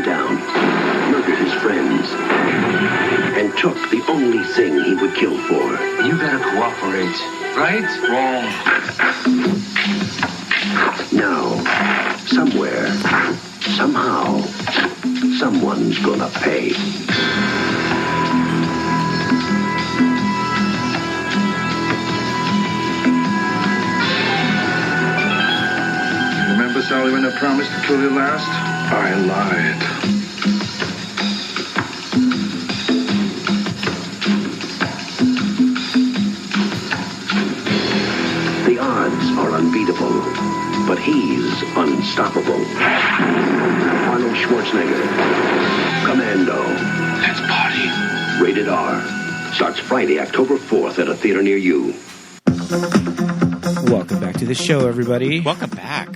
down, murdered his friends, and took the only thing he would kill for. You gotta cooperate, right? Wrong. Now, somewhere, somehow, someone's gonna pay. Remember, Sally, when I promised to kill you last? I lied. The odds are unbeatable, but he's unstoppable. Arnold Schwarzenegger, Commando. Let's party. Rated R. Starts Friday, October 4th at a theater near you. Welcome back to the show, everybody. Welcome back.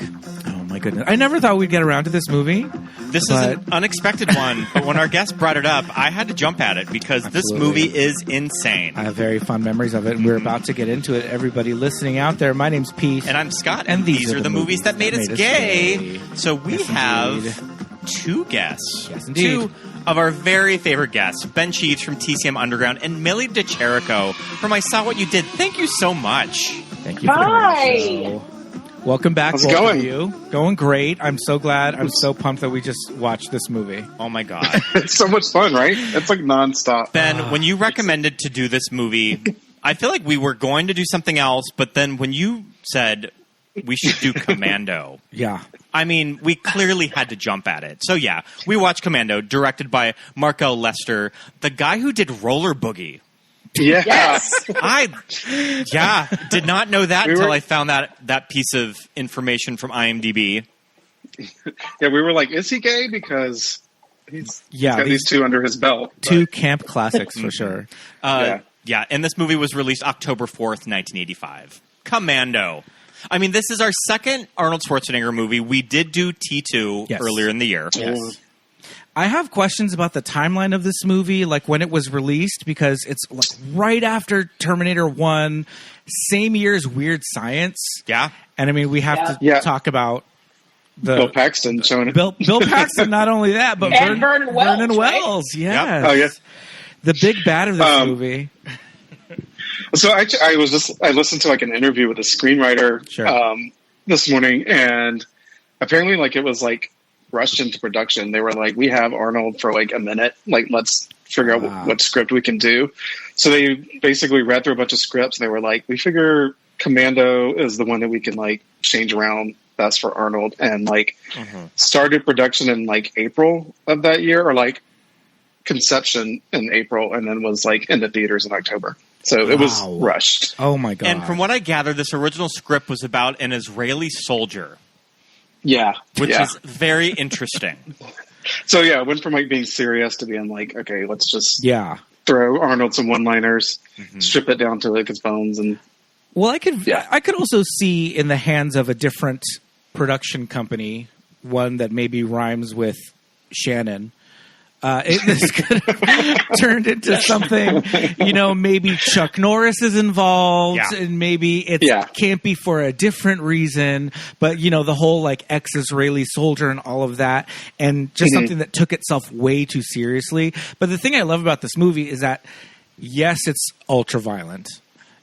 Oh, my goodness. I never thought we'd get around to this movie. This is an unexpected one, but when our guest brought it up, I had to jump at it because this movie is insane. I have very fond memories of it, and we're about to get into it. Everybody listening out there, my name's Pete. And I'm Scott, and these are the movies that made us gay. So we have two guests. Yes, indeed. Two of our very favorite guests, Ben Cheaves from TCM Underground and Millie Chirico from I Saw What You Did. Thank you so much. Thank you for the show. Welcome back, How's it both going? of you. Going great. I'm so glad. I'm so pumped that we just watched this movie. Oh, my God. It's so much fun, right? It's like nonstop. Ben, when you recommended to do this movie, I feel like we were going to do something else, but then when you said we should do Commando, Yeah. I mean, we clearly had to jump at it. So, yeah, we watched Commando, directed by Mark L. Lester, the guy who did Roller Boogie. Yeah. Yes. I did not know that until I found that piece of information from IMDb. Yeah, we were like, is he gay? Because he's got these two under his belt. Two camp classics for sure. Yeah, and this movie was released October 4th, 1985. Commando. I mean, this is our second Arnold Schwarzenegger movie. We did do T2 earlier in the year. Yes. I have questions about the timeline of this movie, like when it was released, because it's like right after Terminator 1, same year as Weird Science. Yeah. And I mean, we have to talk about the Bill Paxton showing it. Bill Paxton, not only that, but Vernon Wells. Vernon Wells, yes. Yep. Oh, yeah. The big bad of this movie. So I listened to like an interview with a screenwriter this morning, and apparently like it was like rushed into production. They were like, we have Arnold for like a minute, like let's figure out what script we can do. So they basically read through a bunch of scripts, and they were like, we figure Commando is the one that we can like change around best for Arnold, and like started production in like April of that year, or like conception in April, and then was like in the theaters in October. So it was rushed. Oh my God. And from what I gather, this original script was about an Israeli soldier. Yeah. Which is very interesting. So yeah, it went from like being serious to being like, okay, let's just throw Arnold some one-liners, strip it down to like his bones, and I could also see in the hands of a different production company, one that maybe rhymes with Shannon. This could have turned into something, maybe Chuck Norris is involved, and maybe it can't be for a different reason, but, the whole, like, ex-Israeli soldier and all of that, and just something that took itself way too seriously. But the thing I love about this movie is that, yes, it's ultra-violent.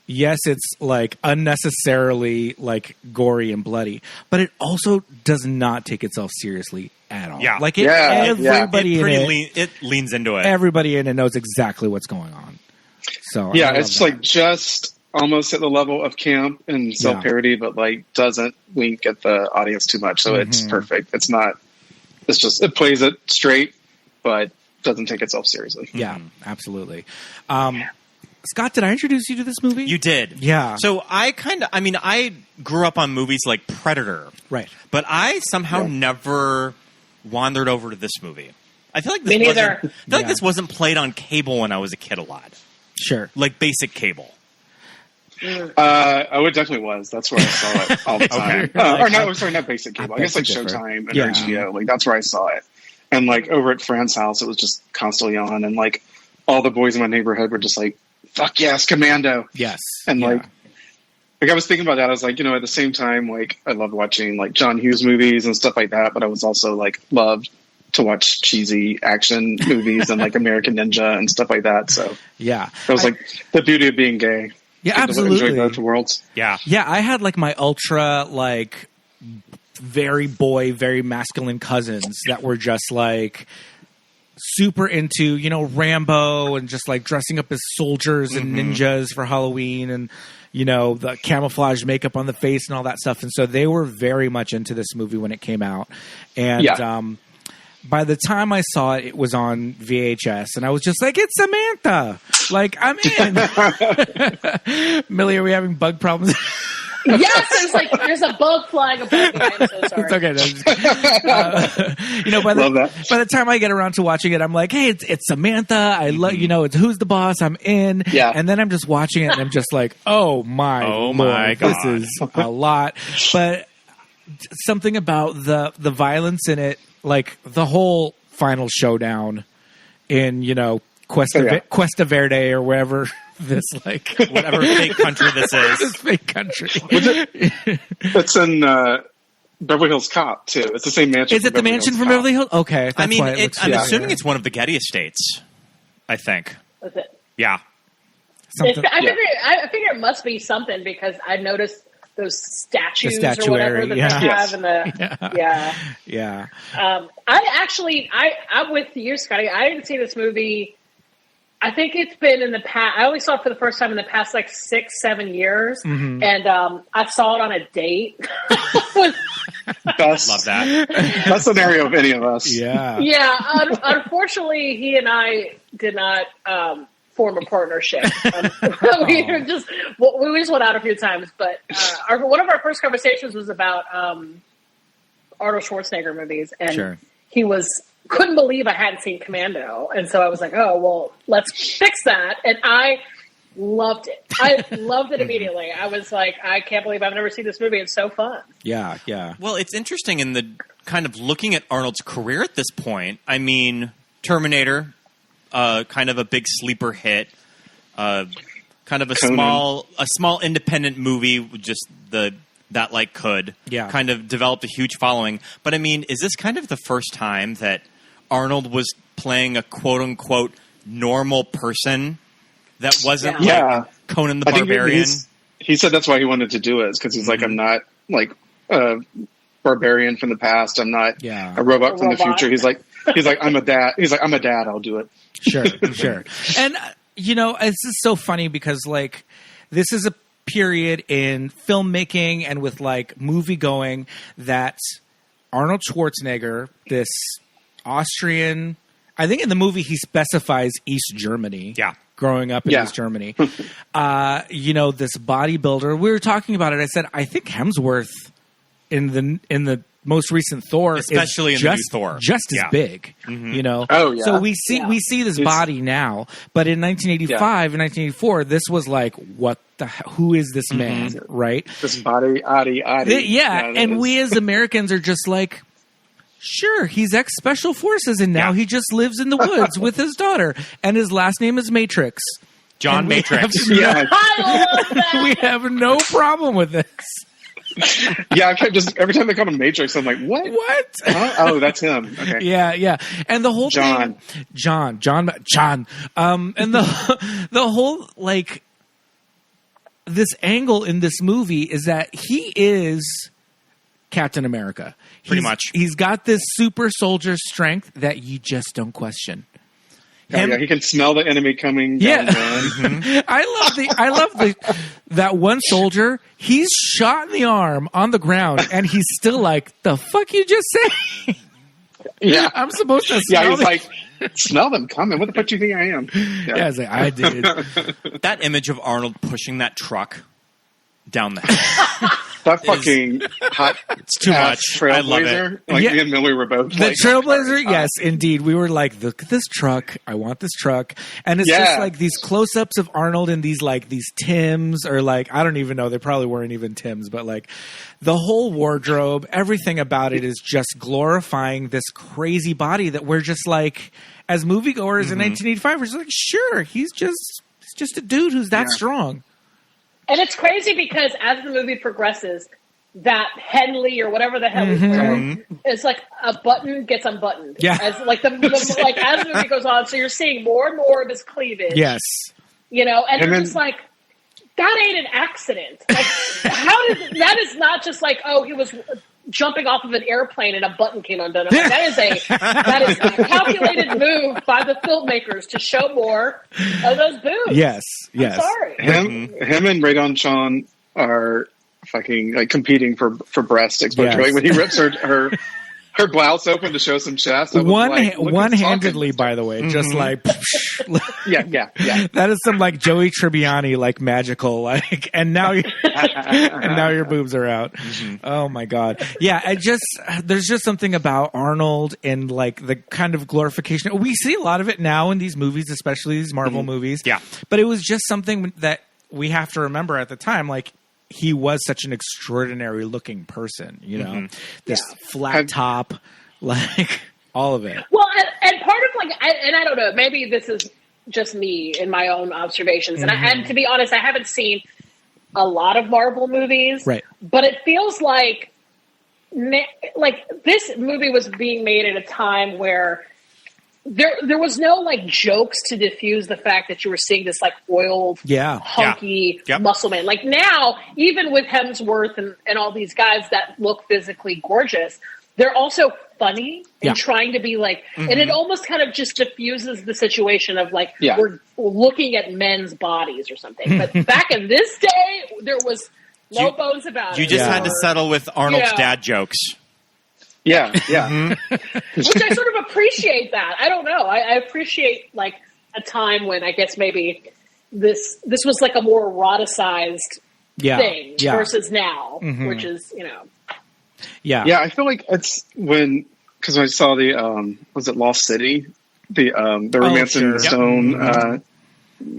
Yes, it's, like, unnecessarily, like, gory and bloody, but it also does not take itself seriously at all. Yeah. Like everybody it leans into it. Everybody in it knows exactly what's going on. So it's like just almost at the level of camp and self-parody, but like doesn't wink at the audience too much. So it's perfect. It's not. It's just it plays it straight, but doesn't take itself seriously. Yeah, absolutely. Scott, did I introduce you to this movie? You did. Yeah. So I grew up on movies like Predator. Right. But I somehow never wandered over to this movie. I feel like this wasn't played on cable when I was a kid a lot. Sure. Like basic cable. It definitely was. That's where I saw it all the time. Not basic cable. I guess like Showtime and HBO. Like that's where I saw it. And like over at Fran's house, it was just constantly on, and like all the boys in my neighborhood were just like, "Fuck yes, Commando!" Yes, and like I was thinking about that. I was like, at the same time, like I loved watching like John Hughes movies and stuff like that, but I was also like loved to watch cheesy action movies and like American Ninja and stuff like that. So yeah, that was like the beauty of being gay. Yeah, absolutely. Enjoy both worlds. Yeah. Yeah, I had like my ultra like very boy, very masculine cousins that were just like super into, you know, Rambo and just like dressing up as soldiers and ninjas for Halloween and, you know, the camouflage makeup on the face and all that stuff. And so they were very much into this movie when it came out. And by the time I saw it, it was on VHS, and I was just like, it's Samantha. Like, I'm in. Millie, are we having bug problems? Yes, it's like there's a bug flying above me. I'm so sorry. It's okay. You know, by the time I get around to watching it, I'm like, hey, it's Samantha. I love, you know, it's Who's the Boss. I'm in. Yeah. And then I'm just watching it, and I'm just like, oh my God, this is a lot. But something about the violence in it, like the whole final showdown in, you know, Cuesta Verde or wherever this, like, whatever fake country this is. This fake country. It's in Beverly Hills Cop too. It's the same mansion. Is it the mansion from Beverly Hills? Okay, I mean, I'm assuming it's one of the Getty estates. I think. Is it? Yeah. I figure it must be something because I noticed those statues or whatever that they have in the yeah. I'm with you, Scotty. I didn't see this movie. I think it's been in the past. I only saw it for the first time in the past like 6-7 years, and I saw it on a date. Love that. Best scenario of any of us. Yeah. Unfortunately, he and I did not form a partnership. We just went out a few times, but one of our first conversations was about Arnold Schwarzenegger movies, and he couldn't believe I hadn't seen Commando, and so I was like, oh well, let's fix that, and I loved it. I loved it immediately. I was like, I can't believe I've never seen this movie. It's so fun. Yeah. Well, it's interesting in the kind of looking at Arnold's career at this point. I mean, Terminator. Kind of a big sleeper hit, kind of a small independent movie, just that like could kind of developed a huge following. But I mean, is this kind of the first time that Arnold was playing a quote unquote normal person that wasn't like Conan the Barbarian? He said that's why he wanted to do it, because he's like, I'm not like a barbarian from the past. I'm not a robot from the future. He's like, I'm a dad. He's like, I'm a dad. I'll do it. Sure. And, you know, it's just so funny because, like, this is a period in filmmaking and with, like, movie going that Arnold Schwarzenegger, this Austrian, I think in the movie he specifies East Germany. Yeah. Growing up in East Germany. You know, this bodybuilder. We were talking about it. I said, I think Hemsworth in the most recent Thor, especially in the new Thor, just as big, you know. Oh yeah. So we see this body now, but in 1985 and 1984, this was like, who is this man, right? This body, Adi. And we as Americans are just like, sure, he's ex-special forces, and now he just lives in the woods with his daughter, and his last name is Matrix. John Matrix. I love that. We have no problem with this. I kept just every time they call him Matrix, I'm like, what? Huh? Oh, that's him. Okay. Yeah. And the whole John. And the whole, like, this angle in this movie is that he is Captain America. Pretty much. He's got this super soldier strength that you just don't question. He can smell the enemy coming down the run. I love that one soldier. He's shot in the arm on the ground, and he's still like, "The fuck you just say?" Yeah, I'm supposed to. Smell he's like, smell them coming. What the fuck do you think I am? I was like, I did. That image of Arnold pushing that truck down the hill. That fucking hot, it's too much. I love it. Like me and Millie were both the Trailblazer. Yes, indeed. We were like, look at this truck. I want this truck. And it's just like these close-ups of Arnold in these Tims, or like, I don't even know. They probably weren't even Tims, but like the whole wardrobe, everything about it is just glorifying this crazy body that we're just like, as moviegoers in 1985, we're just like, sure, he's just a dude who's that strong. And it's crazy because as the movie progresses, that Henley or whatever the hell he's wearing, it's like a button gets unbuttoned. Yeah. As like as the movie goes on, so you're seeing more and more of his cleavage. Yes. You know, and you're just like, that ain't an accident. Like, that is not just like, oh, he was jumping off of an airplane and a button came undone. Like, that is a calculated move by the filmmakers to show more of those boobs. Yes. I'm sorry. Him and Rae Dawn Chong are fucking like competing for breast exposure. Yes. Like when he rips her blouse open to show some chest. One-handedly, by the way, just like yeah. That is some like Joey Tribbiani like magical like, and now your boobs are out. Oh my god, yeah. There's just something about Arnold and like the kind of glorification. We see a lot of it now in these movies, especially these Marvel movies. Yeah, but it was just something that we have to remember at the time, like. He was such an extraordinary looking person, you know, this flat top, like all of it. Well, and part of like, I don't know, maybe this is just me in my own observations. And to be honest, I haven't seen a lot of Marvel movies, right? But it feels like this movie was being made at a time where there was no like jokes to diffuse the fact that you were seeing this like oiled, hunky muscle man. Like now, even with Hemsworth and all these guys that look physically gorgeous, they're also funny and trying to be like, and it almost kind of just diffuses the situation of like, we're looking at men's bodies or something. But back in this day, there was no bones about it. You just had to settle with Arnold's dad jokes. Yeah. Which I sort of appreciate that. I don't know. I appreciate like a time when I guess maybe this was like a more eroticized thing versus now, which is, you know. Yeah, I feel like it's because I saw the was it Lost City, the Romance in the Stone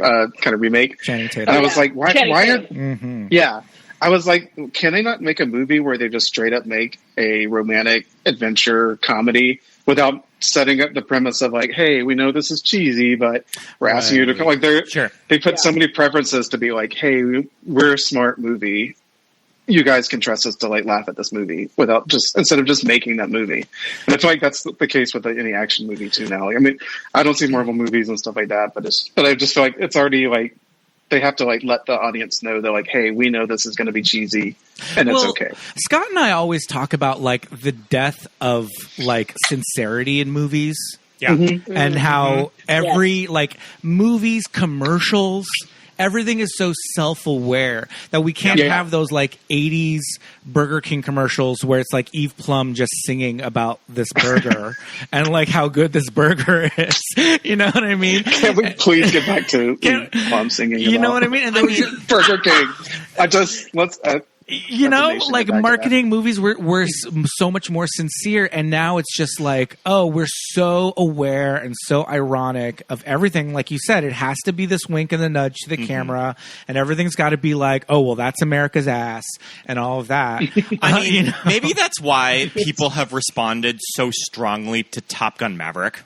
kind of remake, and I was like, why are I was like, can they not make a movie where they just straight up make a romantic adventure comedy without setting up the premise of like, hey, we know this is cheesy, but we're asking you to come. Like they put so many preferences to be like, hey, we're a smart movie. You guys can trust us to like laugh at this movie instead of just making that movie. And I feel like that's the case with any action movie too now. Like, I mean, I don't see Marvel movies and stuff like that, but I just feel like it's already like, they have to like let the audience know that like, hey, we know this is going to be cheesy, and it's okay. Scott and I always talk about like the death of like sincerity in movies, and how every like movies, commercials, everything is so self-aware that we can't have those like 80s Burger King commercials where it's like Eve Plum just singing about this burger and like how good this burger is. You know what I mean? Can we please get back to Eve Plum singing? You know what I mean? And then Burger King. Let's you know, like marketing movies were so much more sincere, and now it's just like, oh, we're so aware and so ironic of everything. Like you said, it has to be this wink and the nudge to the camera, and everything's got to be like, oh, well, that's America's ass and all of that. I mean, you know? Maybe that's why people have responded so strongly to Top Gun Maverick.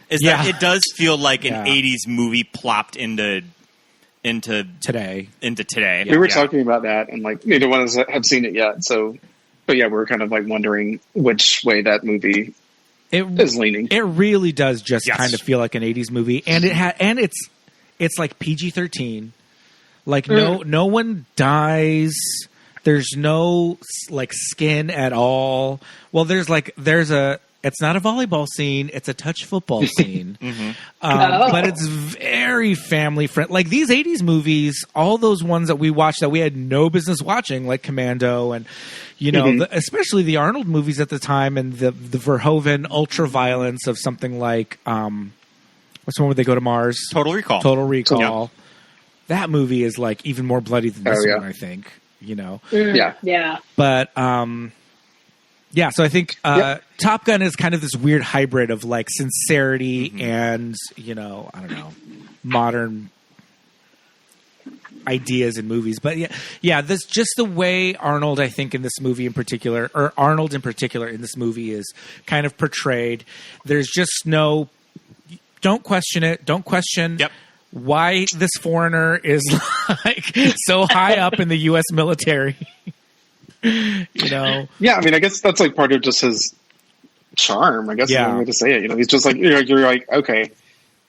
Is that it does feel like an 80s movie plopped into today. We were talking about that, and like neither one of us have seen it yet. So, but yeah, we're kind of like wondering which way that movie is leaning. It really does just kind of feel like an 80s movie, and it's like PG-13. Like no one dies. There's no like skin at all. Well, there's it's not a volleyball scene. It's a touch football scene. But it's very family friendly. Like these 80s movies, all those ones that we watched that we had no business watching, like Commando and, you know, especially the Arnold movies at the time, and the Verhoeven ultra violence of something like, what's the one where they go to Mars? Total Recall. Yeah. That movie is like even more bloody than this one, I think, you know? Yeah. But, yeah, so I think Top Gun is kind of this weird hybrid of like sincerity and, you know, I don't know, modern ideas in movies. But yeah, this just the way Arnold, I think, in this movie in particular, or Arnold in particular in this movie is kind of portrayed. There's just don't question it. Don't question why this foreigner is like so high up in the U.S. military. You know? Yeah, I mean, I guess that's like part of just his charm. I guess is one way to say it. You know, he's just like you're like, okay,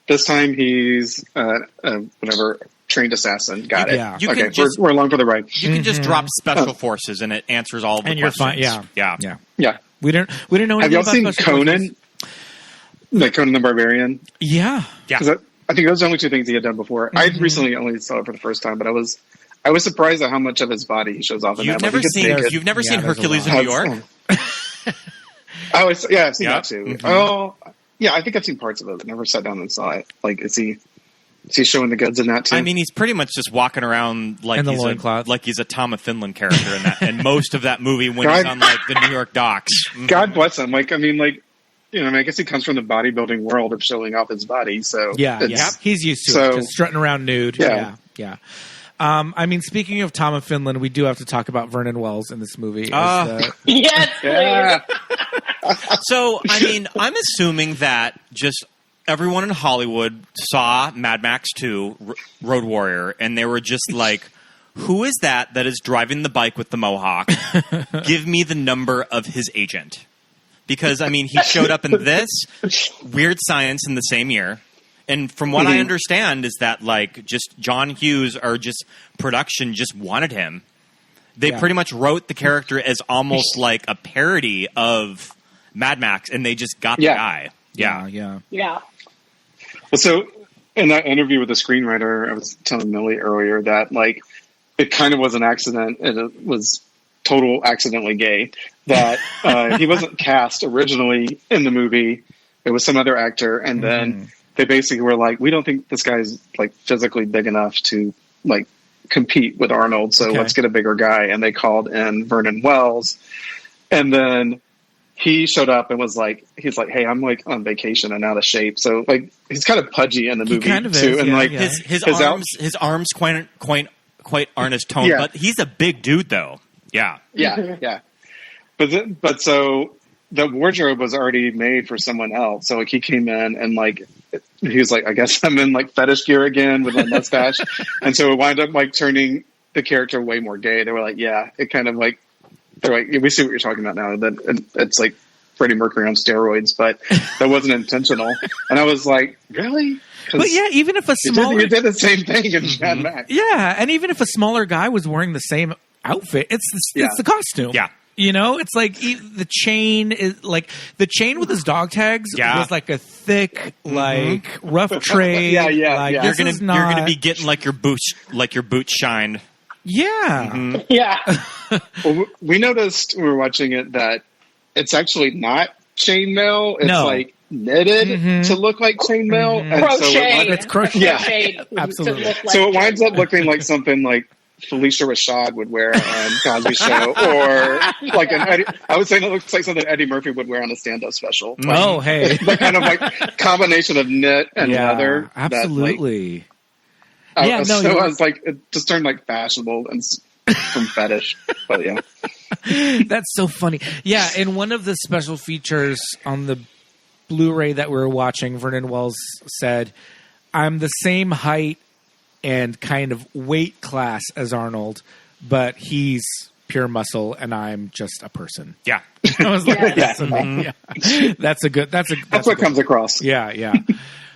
this time he's whatever trained assassin. Got it. Yeah. Okay, we're along for the ride. You can just drop special forces and it answers all the and questions. You're fine. Yeah. We didn't know anything Have y'all about seen special Conan? forces. Like Conan the Barbarian? Yeah. 'Cause I think those are the only two things he had done before. I recently only saw it for the first time, but I was surprised at how much of his body he shows off in that. You've never seen Hercules in New York? I've seen that too. Oh, yeah, I think I've seen parts of it, but never sat down and saw it. Like, is he showing the goods in that too? I mean, he's pretty much just walking around like he's a Tom of Finland character in that, and most of that movie when he's on like the New York docks. God bless him. Like, I mean, like, you know, I guess he comes from the bodybuilding world of showing off his body, so he's used to it, just strutting around nude. Yeah. I mean, speaking of Tom of Finland, we do have to talk about Vernon Wells in this movie. Yes, please. So, I mean, I'm assuming that just everyone in Hollywood saw Mad Max 2, Road Warrior, and they were just like, who is that is driving the bike with the mohawk? Give me the number of his agent. Because, I mean, he showed up in this, Weird Science in the same year. And from what I understand is that, like, just John Hughes or just production just wanted him. They pretty much wrote the character as almost like a parody of Mad Max, and they just got the guy. Yeah. Well, so in that interview with the screenwriter, I was telling Millie earlier that, like, it kind of was an accident, and it was total accidentally gay, that he wasn't cast originally in the movie. It was some other actor, and then they basically were like, we don't think this guy's like physically big enough to like compete with Arnold, so let's get a bigger guy. And they called in Vernon Wells, and then he showed up and was like, he's like, hey, I'm like on vacation and out of shape. So like he's kind of pudgy in the movie too, and like his arms quite aren't his tone, but he's a big dude though. Yeah. But so the wardrobe was already made for someone else. So like he came in and like he was like, I guess I'm in like fetish gear again with my mustache. And so it wound up like turning the character way more gay. They were like, it kind of like, they're like, we see what you're talking about now. That it's like Freddie Mercury on steroids, but that wasn't intentional. And I was like, really? But even if a smaller... You did the same thing in Mad Max. Yeah, and even if a smaller guy was wearing the same outfit, it's the costume. Yeah. You know, it's like the chain is like the chain with his dog tags was like a thick, like rough trade. Like, you're gonna be getting like your boots shined. Yeah, Well, we noticed when we were watching it that it's actually not chainmail. It's like knitted to look like chainmail. And crochet. It's crochet. Yeah, absolutely. So it winds up looking like something like Felicia Rashad would wear on Cosby Show, or like I would say it looks like something Eddie Murphy would wear on a stand-up special. Like, the kind of like combination of knit and leather. Absolutely. I was like, it just turned like fashionable and from fetish. But that's so funny. Yeah, in one of the special features on the Blu-ray that we were watching, Vernon Wells said, "I'm the same height and kind of weight class as Arnold, but he's pure muscle and I'm just a person." Yeah. I was like, that's what comes across. Yeah.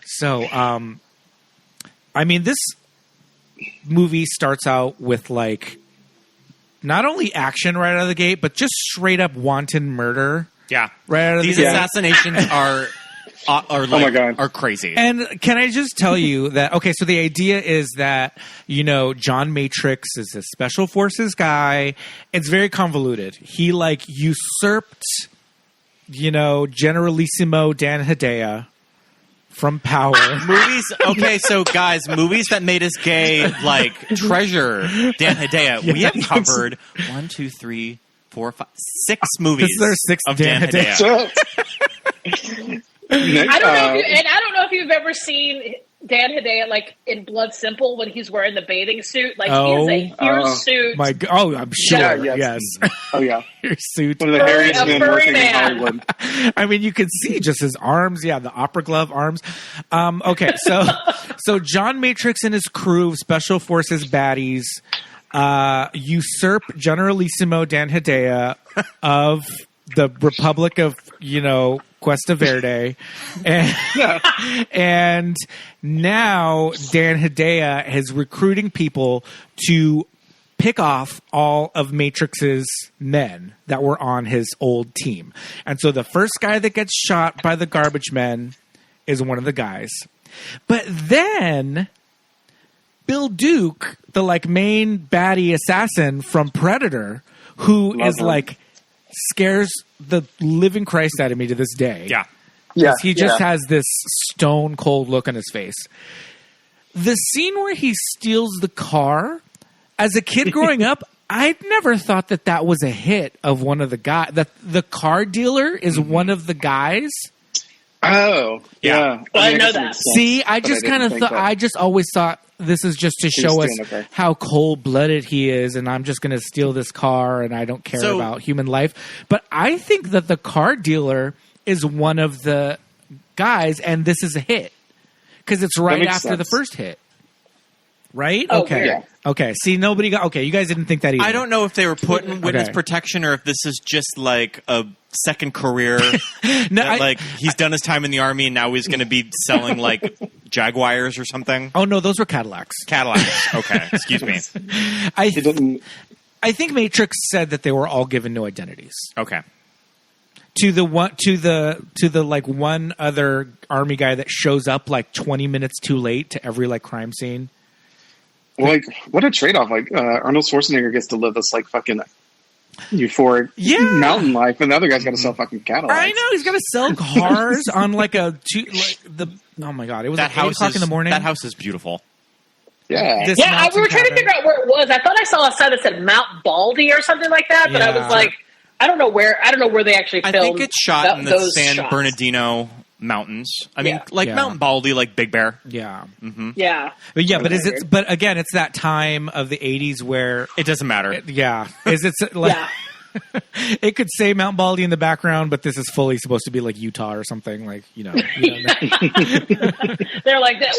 So, I mean, this movie starts out with like not only action right out of the gate, but just straight up wanton murder. Yeah. Right out of These the gate. assassinations are crazy. And can I just tell you that, okay, so the idea is that, you know, John Matrix is a special forces guy. It's very convoluted. He like usurped, you know, Generalissimo Dan Hedaya from power. Movies that made us gay, like Treasure, Dan Hedaya. We have covered 1, 2, 3, 4, 5, 6 movies. This is our sixth of Dan Hedaya. I don't know if you've ever seen Dan Hedaya like in Blood Simple when he's wearing the bathing suit. Like he has a hirsute. I'm sure. Yes. Oh yeah. Hirsute. One of the hairiest men working in Hollywood. I mean, you can see just his arms. Yeah, the opera glove arms. Okay, so John Matrix and his crew of special forces baddies usurp Generalissimo Dan Hedaya of the Republic of, Cuesta Verde. And now Dan Hedaya is recruiting people to pick off all of Matrix's men that were on his old team. And so the first guy that gets shot by the garbage men is one of the guys. But then Bill Duke, the main baddie assassin from Predator, who scares the living Christ out of me to this day. Yeah. He just has this stone cold look on his face. The scene where he steals the car, as a kid growing up, I'd never thought that was a hit of one of the guys. The car dealer is one of the guys. Oh, yeah. Well, I know that. See, I just kind of thought, I just always thought this is just to show us how cold-blooded he is, and I'm just going to steal this car, and I don't care about human life. But I think that the car dealer is one of the guys, and this is a hit because it's right after the first hit. Right? Oh, okay. yeah. Okay. See, nobody got... Okay, you guys didn't think that either. I don't know if they were put in witness protection or if this is just like a second career. He's done his time in the army and now he's going to be selling Jaguars or something. Oh, no, those were Cadillacs. Okay. Excuse me. I think Matrix said that they were all given new identities. Okay. To the one other army guy that shows up 20 minutes too late to every crime scene. Well, what a trade-off! Arnold Schwarzenegger gets to live this fucking euphoric mountain life, and the other guy's got to sell fucking Cadillacs. I know he's got to sell cars on oh my god! It was 8 o'clock in the morning. That house is beautiful. Yeah, we were trying to figure out where it was. I thought I saw a sign that said Mount Baldy or something like that, but I was I don't know where they actually filmed. I think it's shot in the San Bernardino Mountains. I mean, Mount Baldy, Big Bear. Yeah. Mm-hmm. Yeah. But but again, it's that time of the 80s where it doesn't matter. It could say Mount Baldy in the background, but this is fully supposed to be Utah or something. They're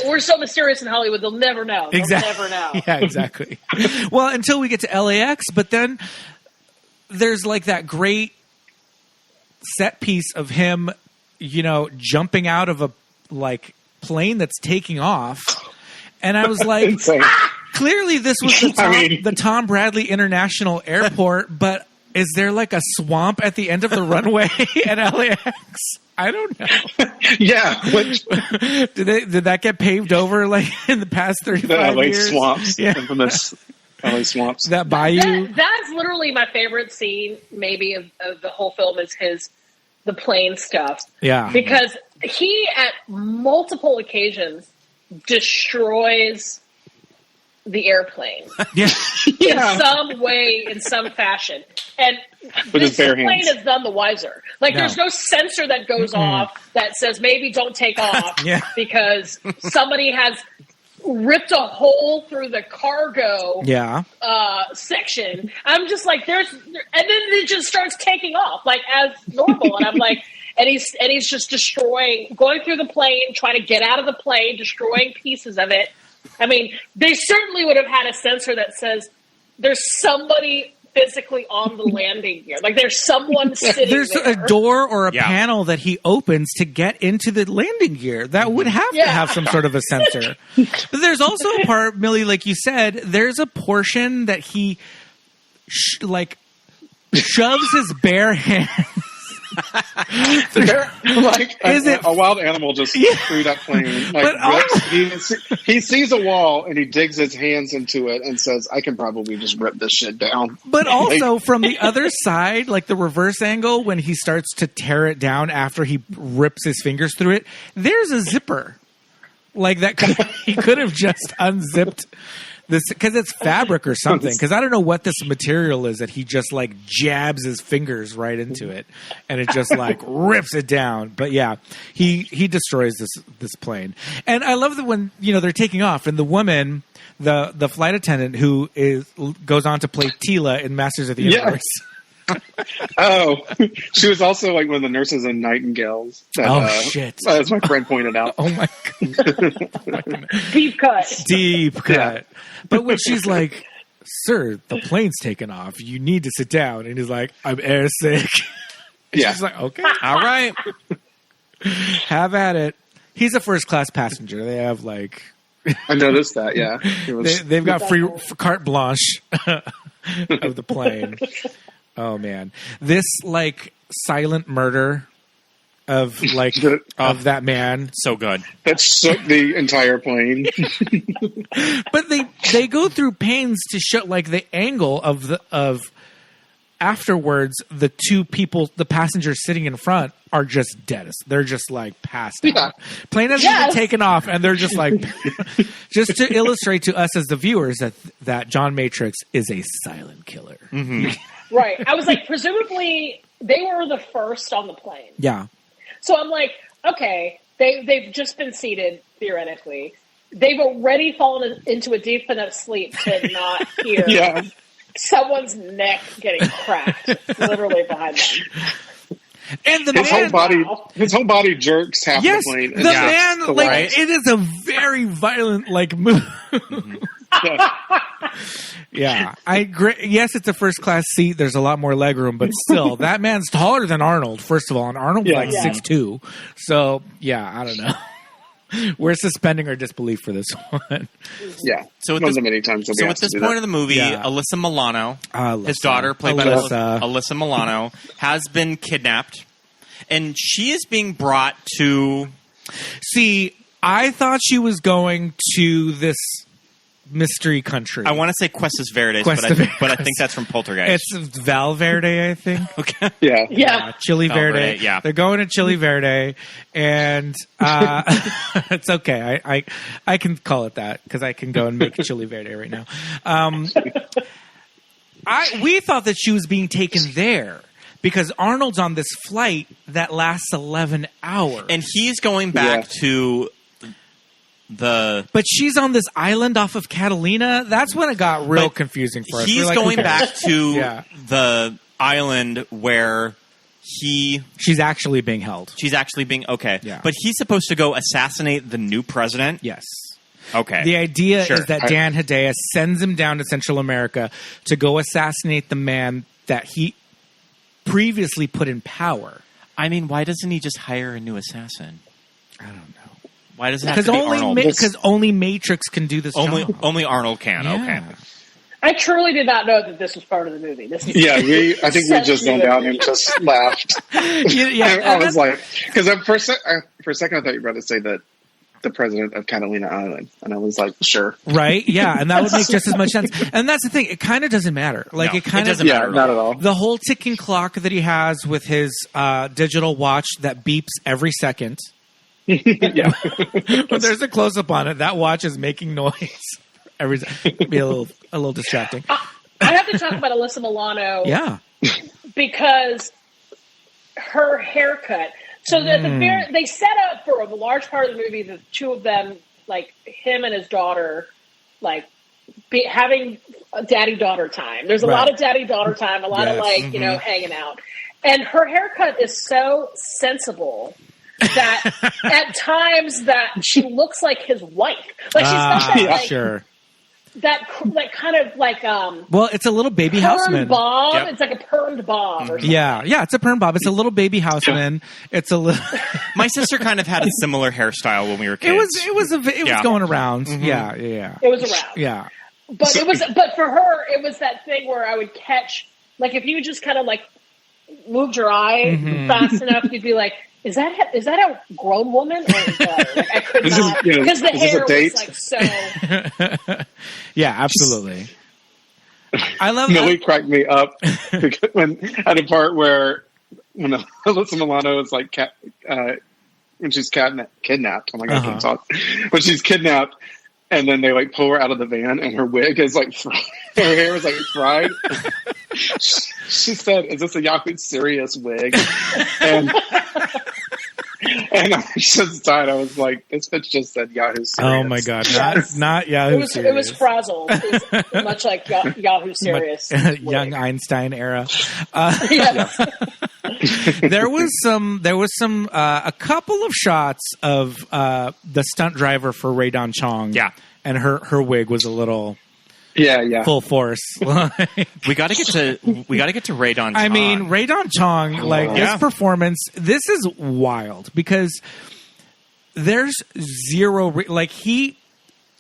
we're so mysterious in Hollywood, they'll never know. Exactly. They'll never know. Yeah, exactly. Well, until we get to LAX, but then there's that great set piece of him, jumping out of a plane that's taking off. And I was like, clearly this was the Tom Bradley International Airport, but is there a swamp at the end of the runway at LAX? I don't know. Yeah. Did that get paved over in the past 35 years? Swamps. Yeah. Infamous LA swamps. That bayou. That's literally my favorite scene, maybe, of the whole film is the plane stuff. Yeah. Because he, at multiple occasions, destroys the airplane. Yeah. In some way, in some fashion. And the plane is none the wiser. There's no sensor that goes off that says maybe don't take off because somebody has ripped a hole through the cargo section. I'm just and then it just starts taking off as normal, and I'm and he's just going through the plane, trying to get out of the plane, destroying pieces of it. I mean, they certainly would have had a sensor that says there's somebody physically on the landing gear. There's someone sitting there's there. a door or a panel that he opens to get into the landing gear. That would have to have some sort of a sensor. But there's also a part, Millie, like you said, there's a portion that he shoves his bare hands. A wild animal just threw that plane. He sees a wall and he digs his hands into it and says, "I can probably just rip this shit down." But also from the other side, the reverse angle when he starts to tear it down after he rips his fingers through it, there's a zipper. He could have just unzipped this because it's fabric or something. Because I don't know what this material is that he just jabs his fingers right into it, and it just rips it down. But yeah, he destroys this plane. And I love that when they're taking off, and the woman, the flight attendant who goes on to play Tila in Masters of the Universe. She was also one of the nurses in Nightingales. Shit! As my friend pointed out. Oh my god! Deep cut. Deep cut. But when she's sir, the plane's taken off. You need to sit down. And he's like, I'm airsick. Yeah. She's like, okay. All right. Have at it. He's a first class passenger. They have like... I noticed that, yeah. They've got free carte blanche of the plane. Oh, man. This, like, silent murder of, like, of that man. So good. That shook the entire plane. But they go through pains to show, like, the angle of afterwards, the two people, the passengers sitting in front are just dead. They're just like passed out. Plane hasn't even taken off, and they're just like, just to illustrate to us as the viewers that John Matrix is a silent killer. Mm-hmm. Right. I was like, presumably they were the first on the plane. Yeah. So I'm like, okay, they've just been seated theoretically. They've already fallen into a deep enough sleep to not hear someone's neck getting cracked, literally behind them. And his whole body jerks half the plane. The man, like, it is a very violent, like, move. Yeah, I agree. Yes, it's a first class seat. There's a lot more legroom, but still, that man's taller than Arnold. First of all, and Arnold's like 6'2". So yeah, I don't know. We're suspending our disbelief for this one. Yeah. So at this point of the movie, Alyssa Milano, his daughter, played by Alyssa Milano, has been kidnapped, and she is being brought to. See, I thought she was going to this mystery country. I want to say Cuestas Verdes, but I think that's from Poltergeist. It's Valverde, I think. Okay. Yeah. Chile Verde. Yeah. They're going to Chile Verde, and it's okay. I can call it that because I can go and make Chile Verde right now. We thought that she was being taken there because Arnold's on this flight that lasts 11 hours. And he's going back to... But she's on this island off of Catalina. That's when it got real confusing for us. He's going back to the island where she's actually being held. She's actually being Yeah. But he's supposed to go assassinate the new president. Yes. Okay. The idea is that Dan Hedaya sends him down to Central America to go assassinate the man that he previously put in power. I mean, why doesn't he just hire a new assassin? I don't know. Why does it have to be Arnold? Because only Matrix can do this job. Only Arnold can. Yeah. Okay. I truly did not know that this was part of the movie. I think we just zoned out and just laughed. I was like, because for a second I thought you were about to say that the president of Catalina Island, and I was like, sure, right, yeah, and that would make just as much sense. And that's the thing; it kind of doesn't matter. Like it kind of doesn't matter, not at all. The whole ticking clock that he has with his digital watch that beeps every second. Yeah. When there's a close up on it, that watch is making noise every time. It could be a little distracting. I have to talk about Alyssa Milano. Yeah. Because her haircut. So that they set up for a large part of the movie the two of them, like him and his daughter, like having daddy-daughter time. There's a lot of daddy-daughter time, a lot of hanging out. And her haircut is so sensible that at times that she looks like his wife. Like she's got that that kind of like well, it's a little baby houseman bob. Yep. It's like a permed bob or something. Yeah, it's a perm bob. It's a little baby houseman. It's a little My sister kind of had a similar hairstyle when we were kids. It was going around. Mm-hmm. Yeah. It was around. Yeah. But but for her it was that thing where I would catch, like, if you just kind of like moved your eye fast enough, you'd be like, Is that a grown woman or a daughter? Like, I could not, because the hair was like so. Yeah, absolutely. I love Millie cracked me up because at a part where when Alyssa Milano is like when she's kidnapped. Oh my god, I can't talk. When she's kidnapped, and then they like pull her out of the van, and her wig is like her hair is like fried. She said, "Is this a Yahoo Serious wig?" And I just died. I was like, this bitch just said Yahoo Serious. Oh my god, not Yahoo Serious. It was Frazzle. It was much like Yahoo Serious. Young Einstein era. Yes. There was a couple of shots of the stunt driver for Rae Dawn Chong. Yeah. And her wig was a little Yeah. full force. We got to get to Rae Dawn Chong. I mean, Rae Dawn Chong, this performance, this is wild because there's zero, he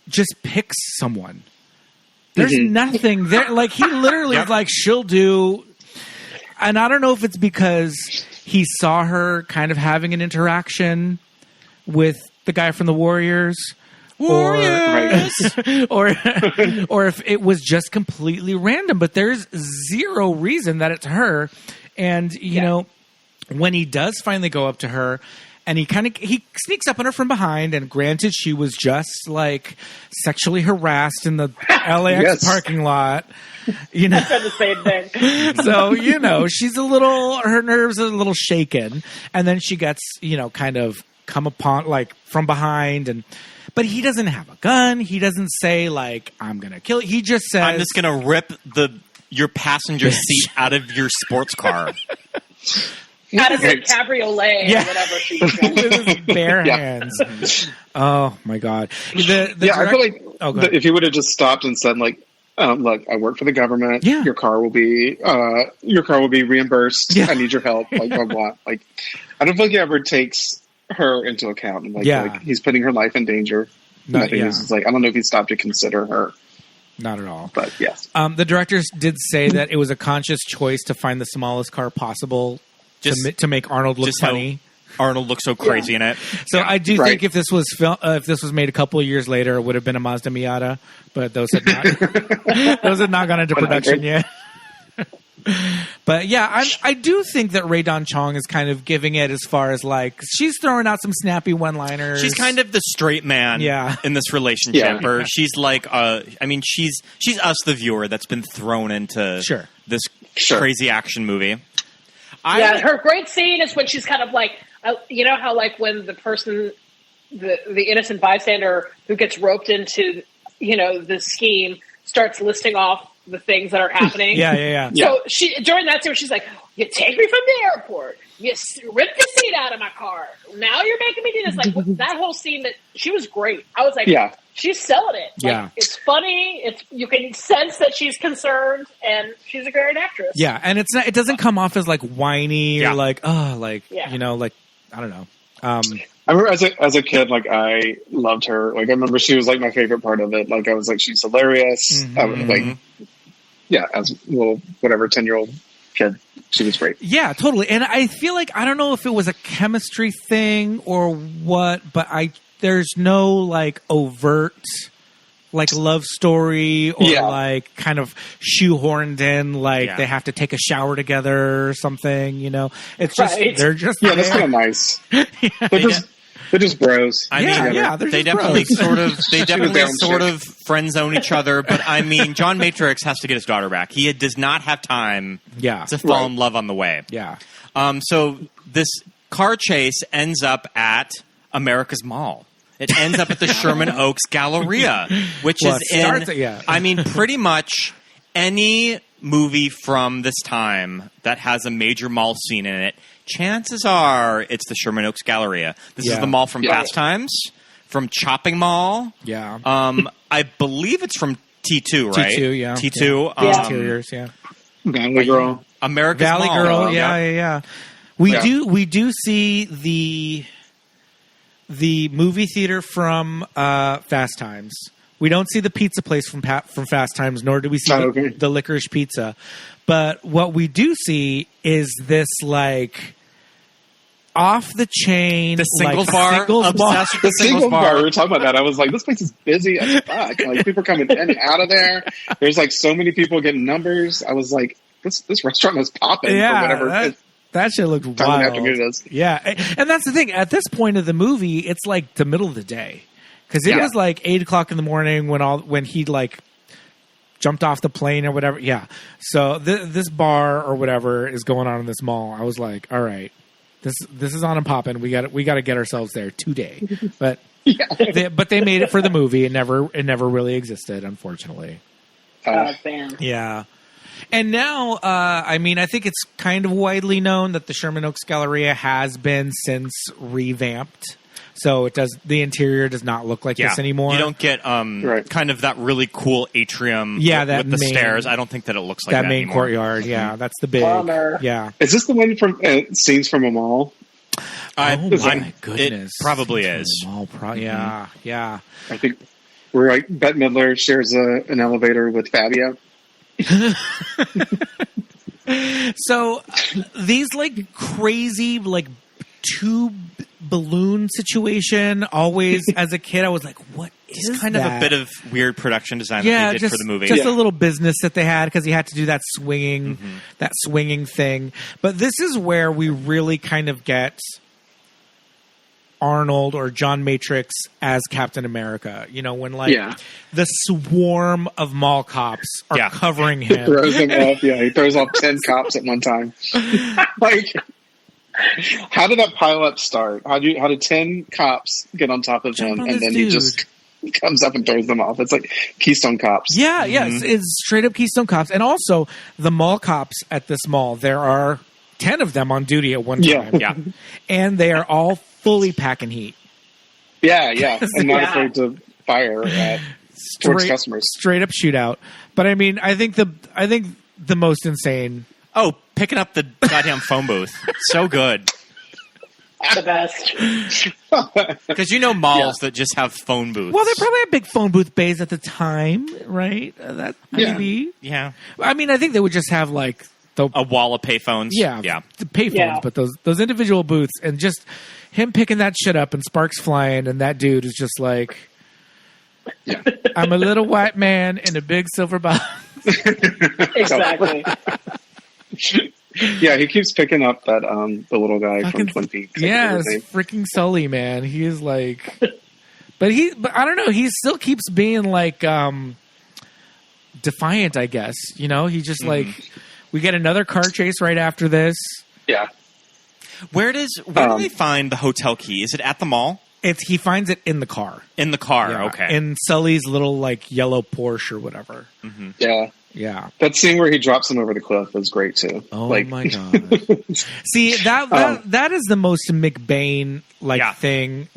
just picks someone. There's nothing there. Like, he literally she'll do, and I don't know if it's because he saw her kind of having an interaction with the guy from the Warriors. Or if it was just completely random, but there's zero reason that it's her. And, you know, when he does finally go up to her and he sneaks up on her from behind, and granted, she was just like sexually harassed in the LAX parking lot. You know, I said the same thing. So, you know, her nerves are a little shaken. And then she gets, you know, kind of come upon from behind, but he doesn't have a gun. He doesn't say I'm going to kill you. He just says, I'm just going to rip your passenger seat out of your sports car. Out of a cabriolet or whatever she was with his bare hands. Oh my God. I feel like if he would have just stopped and said look, I work for the government. Yeah. Your car will be reimbursed. Yeah. I need your help. Blah, blah, blah. I don't think he ever takes her into account. And he's putting her life in danger. I don't know if he stopped to consider her. Not at all. But yes. The directors did say that it was a conscious choice to find the smallest car possible to make Arnold look funny. Arnold looks so crazy in it. So I do think if this was made a couple of years later, it would have been a Mazda Miata, but those had not gone into production yet. But yeah, I do think that Rae Dawn Chong is kind of giving it as far as she's throwing out some snappy one-liners. She's kind of the straight man in this relationship. Or she's she's us, the viewer, that's been thrown into this crazy action movie. Her great scene is when she's kind of you know how when the person, the innocent bystander who gets roped into, you know, the scheme starts listing off the things that are happening. So during that scene, she's like, "You take me from the airport. You rip the seat out of my car. Now you're making me do this." That whole scene, that she was great. I was like, she's selling it. It's funny. You can sense that she's concerned, and she's a great actress. Yeah, and it doesn't come off as whiny or you know, I don't know. I remember as a kid, I loved her. I remember she was my favorite part of it. I was she's hilarious. As a little 10-year-old kid, she was great. Yeah, totally. And I feel I don't know if it was a chemistry thing or what, but there's no overt love story or kind of shoehourned in they have to take a shower together or something, you know. It's just they're just that's kind of nice. They're just bros. I mean, they definitely sort of friend zone each other. But I mean, John Matrix has to get his daughter back. He does not have time to fall in love on the way. Yeah. So this car chase ends up at America's Mall. It ends up at the Sherman Oaks Galleria, which is I mean, pretty much any movie from this time that has a major mall scene in it, chances are it's the Sherman Oaks Galleria. This is the mall from Fast Times, from Chopping Mall. Yeah. I believe it's from T2, right? T2, yeah. T2. Interiors, Valley Girl. America's Valley Mall. Girl, yeah. We do see the movie theater from Fast Times. We don't see the pizza place from Fast Times, nor do we see the licorice pizza. But what we do see is this off the chain, the singles bar. The singles bar. We were talking about that. I was like, this place is busy as fuck. People are coming in and out of there. There's so many people getting numbers. I was like, this restaurant is popping for whatever. That shit looked wild. Yeah, and that's the thing. At this point of the movie, it's the middle of the day because it was 8 o'clock in the morning when he jumped off the plane or whatever. Yeah, so this bar or whatever is going on in this mall. I was like, all right, this is on and popping. We got to get ourselves there today. But they made it for the movie. It never really existed, unfortunately. Damn. Yeah. And now, I mean, I think it's kind of widely known that the Sherman Oaks Galleria has been since revamped So the interior does not look like this anymore. You don't get kind of that really cool atrium with the stairs. I don't think that it looks like that main anymore. Courtyard. Yeah, that's the big. Bummer. Yeah. Is this the one from Scenes from a Mall? My goodness. It probably is. Yeah. I think where Bette Midler shares an elevator with Fabio. So these like crazy like tube balloon situation. Always as a kid, I was like, "What is It's kind that?" of a bit of weird production design that they did for the movie. Just a little business that they had because he had to do that swinging thing. But this is where we really kind of get Arnold or John Matrix as Captain America. You know, when the swarm of mall cops are covering him. He throws him off. Yeah, he throws off 10 cops at one time. Like, how did that pile up start? How did 10 cops get on top of him and then he just comes up and throws them off? It's like Keystone Cops. Yeah, it's straight up Keystone Cops. And also the mall cops at this mall. There are 10 of them on duty at one time. Yeah. And they are all fully packing heat. Yeah. I'm not afraid to fire towards customers. Straight up shootout. But I mean, I think the most insane. Oh, picking up the goddamn phone booth. So good. The best. Because malls that just have phone booths. Well, they probably had big phone booth bays at the time, right? That maybe. Yeah. I mean, I think they would just have like a wall of payphones. Yeah. The payphones, but those individual booths and just him picking that shit up and sparks flying and that dude is just like, I'm a little white man in a big silver box. Exactly. Yeah, he keeps picking up that the little guy from Twin Peaks. Yeah, it's freaking Sully, man. He is like, but I don't know. He still keeps being like defiant, I guess. You know, he just like we get another car chase right after this. Yeah. Where do they find the hotel key? Is it at the mall? He finds it in the car. In the car, okay. In Sully's little like yellow Porsche or whatever. Mm-hmm. Yeah. Yeah. That scene where he drops him over the cliff is great too. Oh my god. See, that is the most McBain thing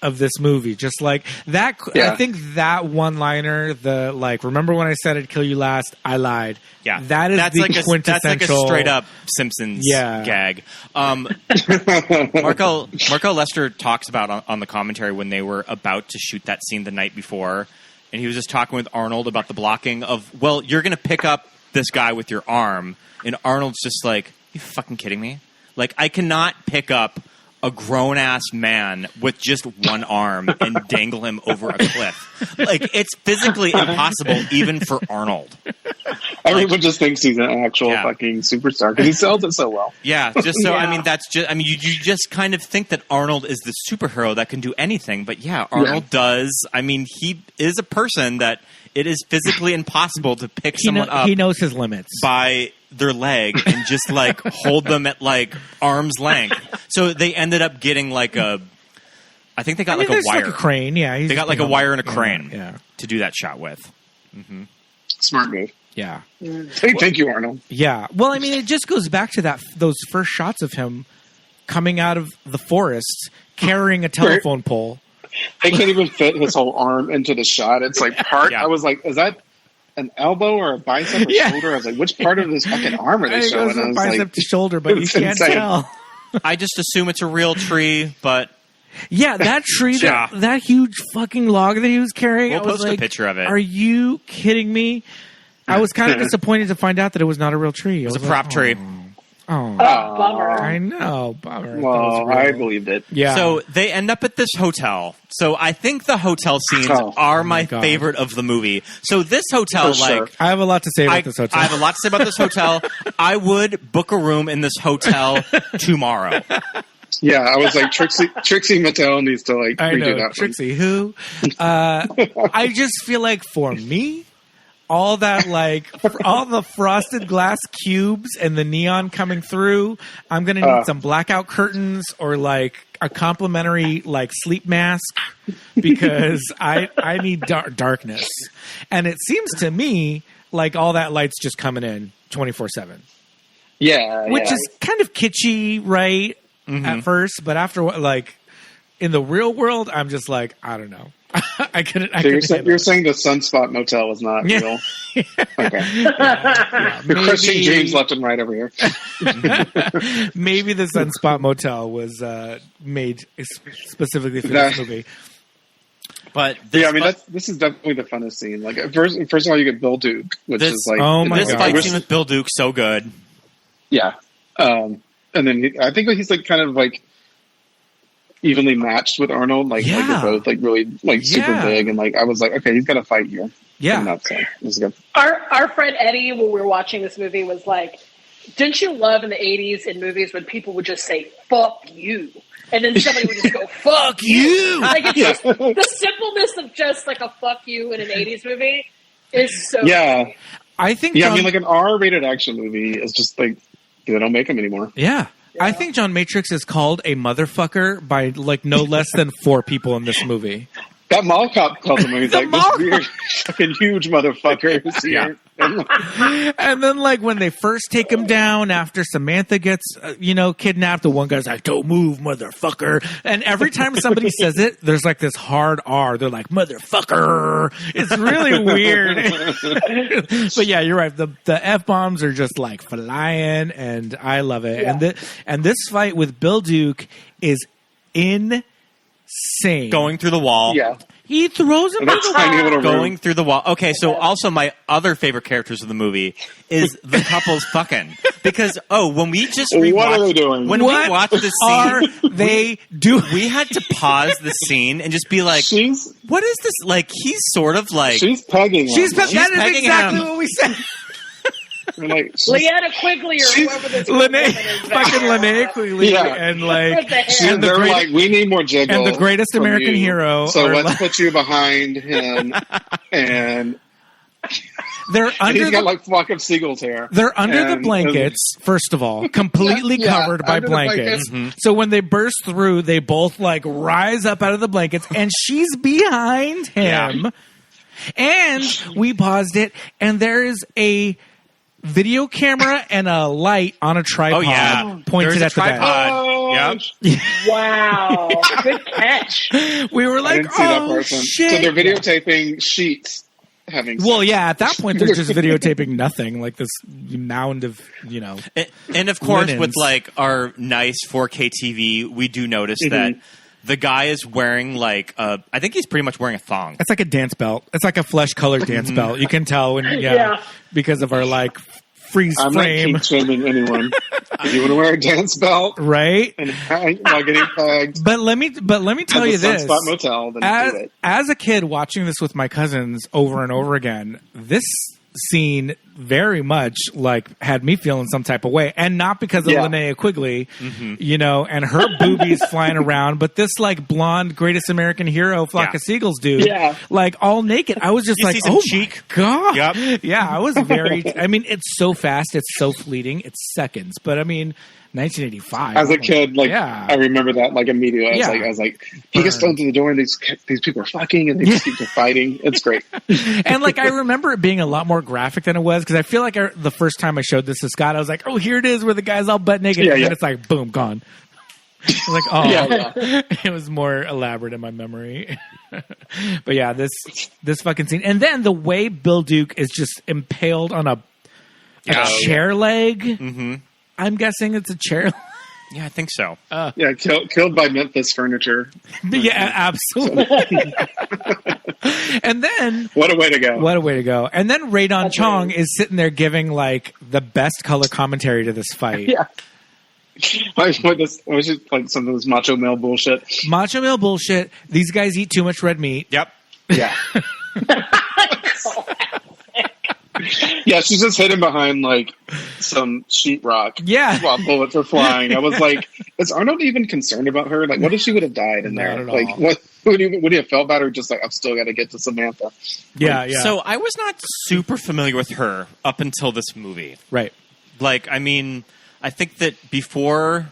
of this movie. Just like that I think that one-liner, the remember when I said I'd kill you last, I lied. Yeah. That's like quintessential. That's like a straight up Simpsons gag. Marco Lester talks about on the commentary when they were about to shoot that scene the night before. And he was just talking with Arnold about the blocking of, well, you're going to pick up this guy with your arm. And Arnold's just like, you fucking kidding me? Like, I cannot pick up a grown-ass man with just one arm and dangle him over a cliff. Like, it's physically impossible even for Arnold. Everyone just thinks he's an actual fucking superstar because he sells it so well. Yeah, just so, I mean, you just kind of think that Arnold is the superhero that can do anything. But yeah, Arnold does. I mean, he is a person that it is physically impossible to pick someone up. He knows his limits. By their leg and just like hold them at like arm's length. So they ended up getting like a wire. Like a crane, yeah. They got like a wire and a crane to do that shot with. Mm-hmm. Smart move. Yeah. Thank you, Arnold. Yeah. Well, I mean, it just goes back to those first shots of him coming out of the forest carrying a telephone pole. They can't even fit his whole arm into the shot. It's like part. I was like, is that an elbow or a bicep or shoulder? I was like, which part of his fucking arm are they showing? It was bicep to shoulder, but you can't tell. I just assume it's a real tree, but that tree, that huge fucking log that he was carrying. We'll post a picture of it. Are you kidding me? I was kind of disappointed to find out that it was not a real tree. It was a prop tree. Oh, bummer. I know, bummer. Well, I believed it. Yeah. So they end up at this hotel. So I think the hotel scenes are my favorite of the movie. So this hotel, I have a lot to say about this hotel. I have a lot to say about this hotel. I would book a room in this hotel tomorrow. Yeah, I was like, Trixie Mattel needs to redo that one. Trixie, who? I just feel like for me, all that all the frosted glass cubes and the neon coming through, I'm gonna need some blackout curtains or like a complimentary sleep mask because I need darkness. And it seems to me like all that light's just coming in 24/7. Yeah, which is kind of kitschy, right? At first, but after In the real world, I'm just like, I don't know. I couldn't. You're saying the Sunspot Motel is not real? Okay. You're crushing dreams left and right over here. Maybe the Sunspot Motel was made specifically for this movie. But this is definitely the funnest scene. Like first of all, you get Bill Duke, which is like this fight scene with Bill Duke so good. Yeah, and then I think he's like kind of like evenly matched with Arnold. Like they're both like really like super big, and like I was like, okay, he's got to fight here. Yeah, this is good. Our friend Eddie, when we were watching this movie, was like, "Didn't you love in the '80s in movies when people would just say fuck you?" And then somebody would just go, fuck you! Like, it's just, the simpleness of just, like, a fuck you in an 80s movie is so funny. I think I mean, like, an R-rated action movie is just, like, they don't make them anymore. Yeah. I think John Matrix is called a motherfucker by, like, no less than 4 people in this movie. That mall cop calls him, he's like, this weird, fucking huge motherfucker is here. And then, like, when they first take him down after Samantha gets, kidnapped, the one guy's like, don't move, motherfucker. And every time somebody says it, there's, like, this hard R. They're like, motherfucker. It's really weird. But, yeah, you're right. The F-bombs are just, like, flying, and I love it. Yeah. And this fight with Bill Duke is insane. Going through the wall. Yeah. He throws him through the wall. Going through the wall. Okay, so also my other favorite characters of the movie is the couple's fucking. Because, when we just rewatched... What are they doing? When we watched the scene... they do? We had to pause the scene and just be like, what is this? Like, he's sort of like... She's pegging him. That is exactly what we said. Like, Leanna Quigley or whoever this Linnea Quigley, and like, and they're like, we need more jiggle, and the greatest American hero. So let's put you behind him, and they're under. He's got like flock of seagulls hair. They're under the blankets. First of all, completely covered by blankets. Mm-hmm. So when they burst through, they both like rise up out of the blankets, and she's behind him. Yeah. And we paused it, and there is a video camera and a light on a tripod pointed at the bed. Yep. Wow. Good catch. We were like, shit. So they're videotaping sheets having sex. Well, yeah, at that point they're just videotaping nothing, like this mound of, And of course, linens. with like our nice 4K TV, we do notice that the guy is wearing like I think he's pretty much wearing a thong. It's like a dance belt. It's like a flesh-colored dance belt. You can tell when, because of our like freeze frame. I'm not shaming anyone. You want to wear a dance belt, right? And while getting pegged. But let me tell you this: Sunspot Motel, then do it. As a kid watching this with my cousins over and over again, this scene very much like had me feeling some type of way, and not because of Linnea Quigley, and her boobies flying around, but this like blonde greatest American hero flock of seagulls dude, like all naked. I was just like, oh cheek. My god, yeah. I was very. I mean, it's so fast, it's so fleeting, it's seconds, but I mean. 1985. As a kid, I remember that immediately. I was like, he gets thrown through the door, and these people are fucking, and they just keep fighting. It's great. And I remember it being a lot more graphic than it was, because I feel like the first time I showed this to Scott, I was like, oh, here it is, where the guy's all butt naked, and then it's like, boom, gone. I was like, it was more elaborate in my memory. But yeah, this fucking scene, and then the way Bill Duke is just impaled on a chair leg. Mm-hmm. I'm guessing it's a chair. Yeah, I think so. Killed by Memphis furniture. Yeah, absolutely. And then... What a way to go. And then Rae Dawn Chong is sitting there giving, the best color commentary to this fight. Yeah. Was it some of this macho male bullshit? Macho male bullshit. These guys eat too much red meat. Yep. Yeah. Yeah, she's just hidden behind some sheetrock. Yeah, while bullets are flying. I was like, is Arnold even concerned about her? What if she would have died in there? What would he have felt about her? Just I've still got to get to Samantha. Yeah. So I was not super familiar with her up until this movie. Right. I think that before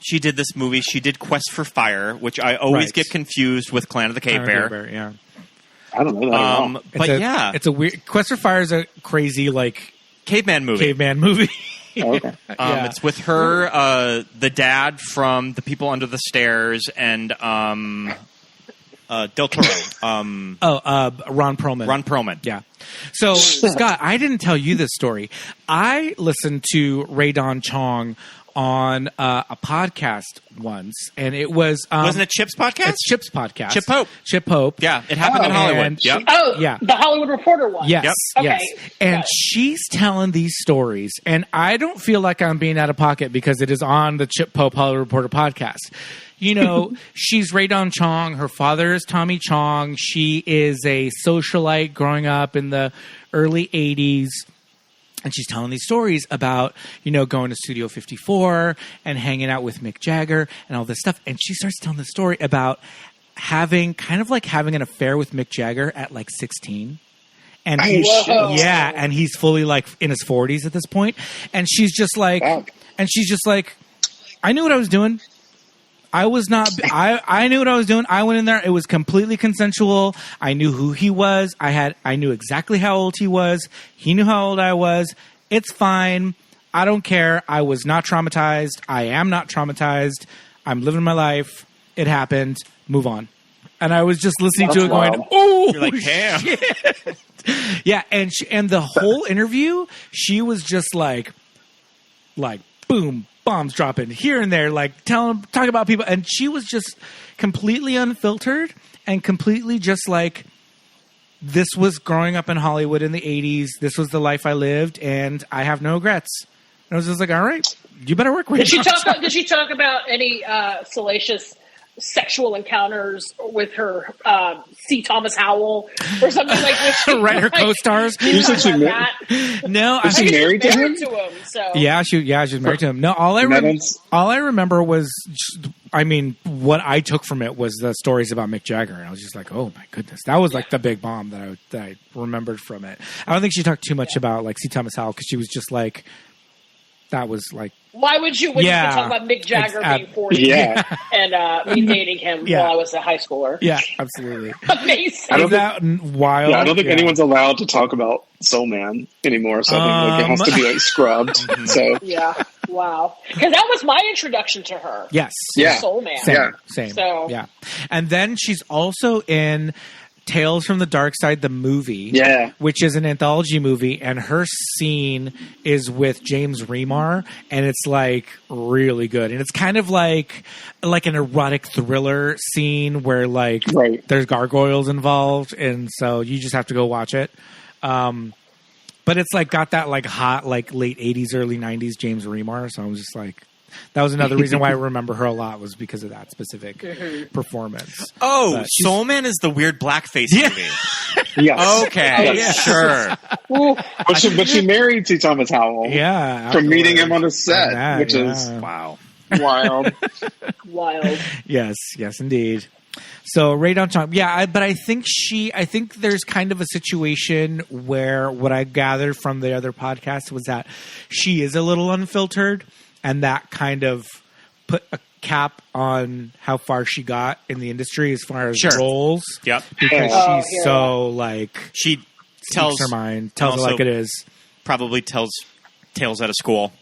she did this movie, she did Quest for Fire, which I always get confused with Clan of the Cave Bear. Yeah. I don't know that at all. It's a weird... Quest for Fire is a crazy, caveman movie. Oh, okay. It's with her, the dad from The People Under the Stairs, and Del Toro. Ron Perlman. Ron Perlman. Yeah. So, Scott, I didn't tell you this story. I listened to Rae Dawn Chong on a podcast once, and it was... wasn't it Chip's podcast? It's Chip's podcast. Chip Hope. Yeah, it happened in Hollywood. Yep. Oh, yeah. The Hollywood Reporter one. Yes, Yep. Okay. yes. And she's telling these stories, and I don't feel like I'm being out of pocket because it is on the Chip Pope Hollywood Reporter podcast. You know, she's Rae Dawn Chong. Her father is Tommy Chong. She is a socialite growing up in the early 80s. And she's telling these stories about, you know, going to Studio 54 and hanging out with Mick Jagger and all this stuff. And she starts telling the story about having an affair with Mick Jagger at like 16. And and he's fully like in his 40s at this point. And she's just like, I knew what I was doing. I knew what I was doing. I went in there. It was completely consensual. I knew who he was. I knew exactly how old he was. He knew how old I was. It's fine. I don't care. I was not traumatized. I am not traumatized. I'm living my life. It happened. Move on. And I was just listening to it going, oh, you're like, damn. Shit. Yeah. And the whole interview, she was just like, boom, bombs dropping here and there, like talking about people. And she was just completely unfiltered and completely just like, this was growing up in Hollywood in the 80s. This was the life I lived, and I have no regrets. And I was just like, all right, you better work with it. Did she talk about any salacious sexual encounters with her C. Thomas Howell or something like this? Right, her co-stars. No, was she married to him? So. Yeah, she was married to him. No, all I remember was, I mean, what I took from it was the stories about Mick Jagger, and I was just like, oh my goodness, that was like the big bomb that I remembered from it. I don't think she talked too much about like C. Thomas Howell because she was just like, that was like. Why would you? When you talk about Mick Jagger being 40 and me dating him while I was a high schooler? Yeah, absolutely. Amazing. Is that wild? Yeah, I don't think anyone's allowed to talk about Soul Man anymore, so I think it has to be like scrubbed. So yeah, wow. Because that was my introduction to her. Yes. Yeah. Soul Man. Same. So yeah, and then she's also in Tales from the Dark Side, the movie, which is an anthology movie, and her scene is with James Remar, and it's like really good, and it's kind of like an erotic thriller scene where like there's gargoyles involved, and so you just have to go watch it. But it's like got that like hot like late 80s, early 90s James Remar, so I was just like. That was another reason why I remember her a lot was because of that specific performance. Oh, Soul Man is the weird blackface movie. Yes. Okay, sure. But she married to Thomas Howell. Yeah. From meeting him on a set, which is wow. Wild. Wild. Yes, indeed. So Rae Dawn Chong, but I think there's kind of a situation where what I gathered from the other podcast was that she is a little unfiltered. And that kind of put a cap on how far she got in the industry as far as roles. Yep. Because she's so like she tells her mind, tells it like it is. Probably tells tales out of school.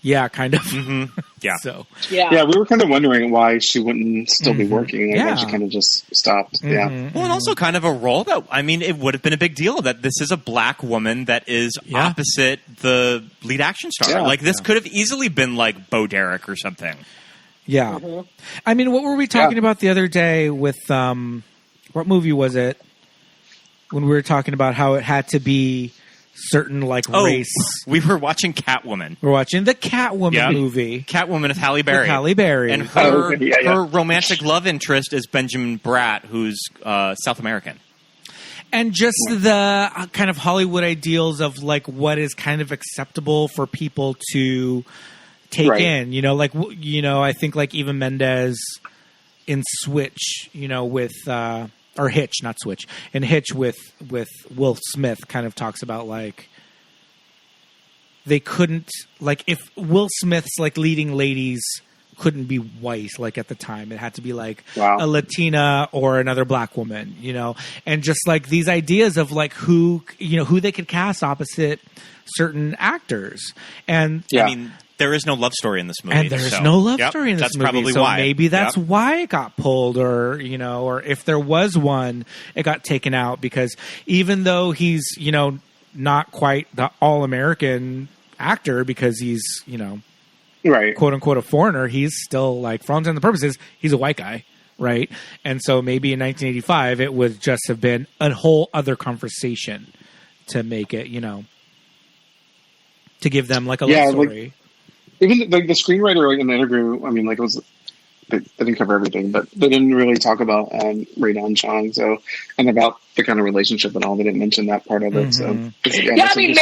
Yeah, kind of. Mm-hmm. Yeah. So we were kind of wondering why she wouldn't still be working, and then she kind of just stopped. Well, and also kind of a role that it would have been a big deal that this is a black woman that is opposite the lead action star. Yeah. Like this could have easily been like Bo Derek or something. Yeah. I mean, what were we talking about the other day with what movie was it? When we were talking about how it had to be certain like race. We were watching Catwoman. We're watching the Catwoman movie. Catwoman with Halle Berry. And her romantic love interest is Benjamin Bratt, who's South American. And just the kind of Hollywood ideals of like what is kind of acceptable for people to take in, I think like Eva Mendes in Switch, with or Hitch, not Switch. And Hitch with Will Smith kind of talks about like they couldn't like if Will Smith's like leading ladies couldn't be white like at the time. It had to be like Wow. a Latina or another black woman, you know, and just like these ideas of like who they could cast opposite certain actors. And Yeah. I mean, there is no love story in this movie. and there's no love story in this that's movie. Probably so why. maybe that's why it got pulled, or, you know, or if there was one, it got taken out, because even though he's, you know, not quite the all-American actor because he's, you know, Right. quote unquote a foreigner, he's still, like, for all intents and purposes, he's a white guy, right? And so maybe in 1985 it would just have been a whole other conversation to make it, you know, to give them like a love story. Like, even the screenwriter, like, in the interview, I mean, like, it was, they didn't cover everything, but they didn't really talk about Rae Dawn Chong, so, and about the kind of relationship and all. They didn't mention that part of it. Mm-hmm. So Yeah, I mean,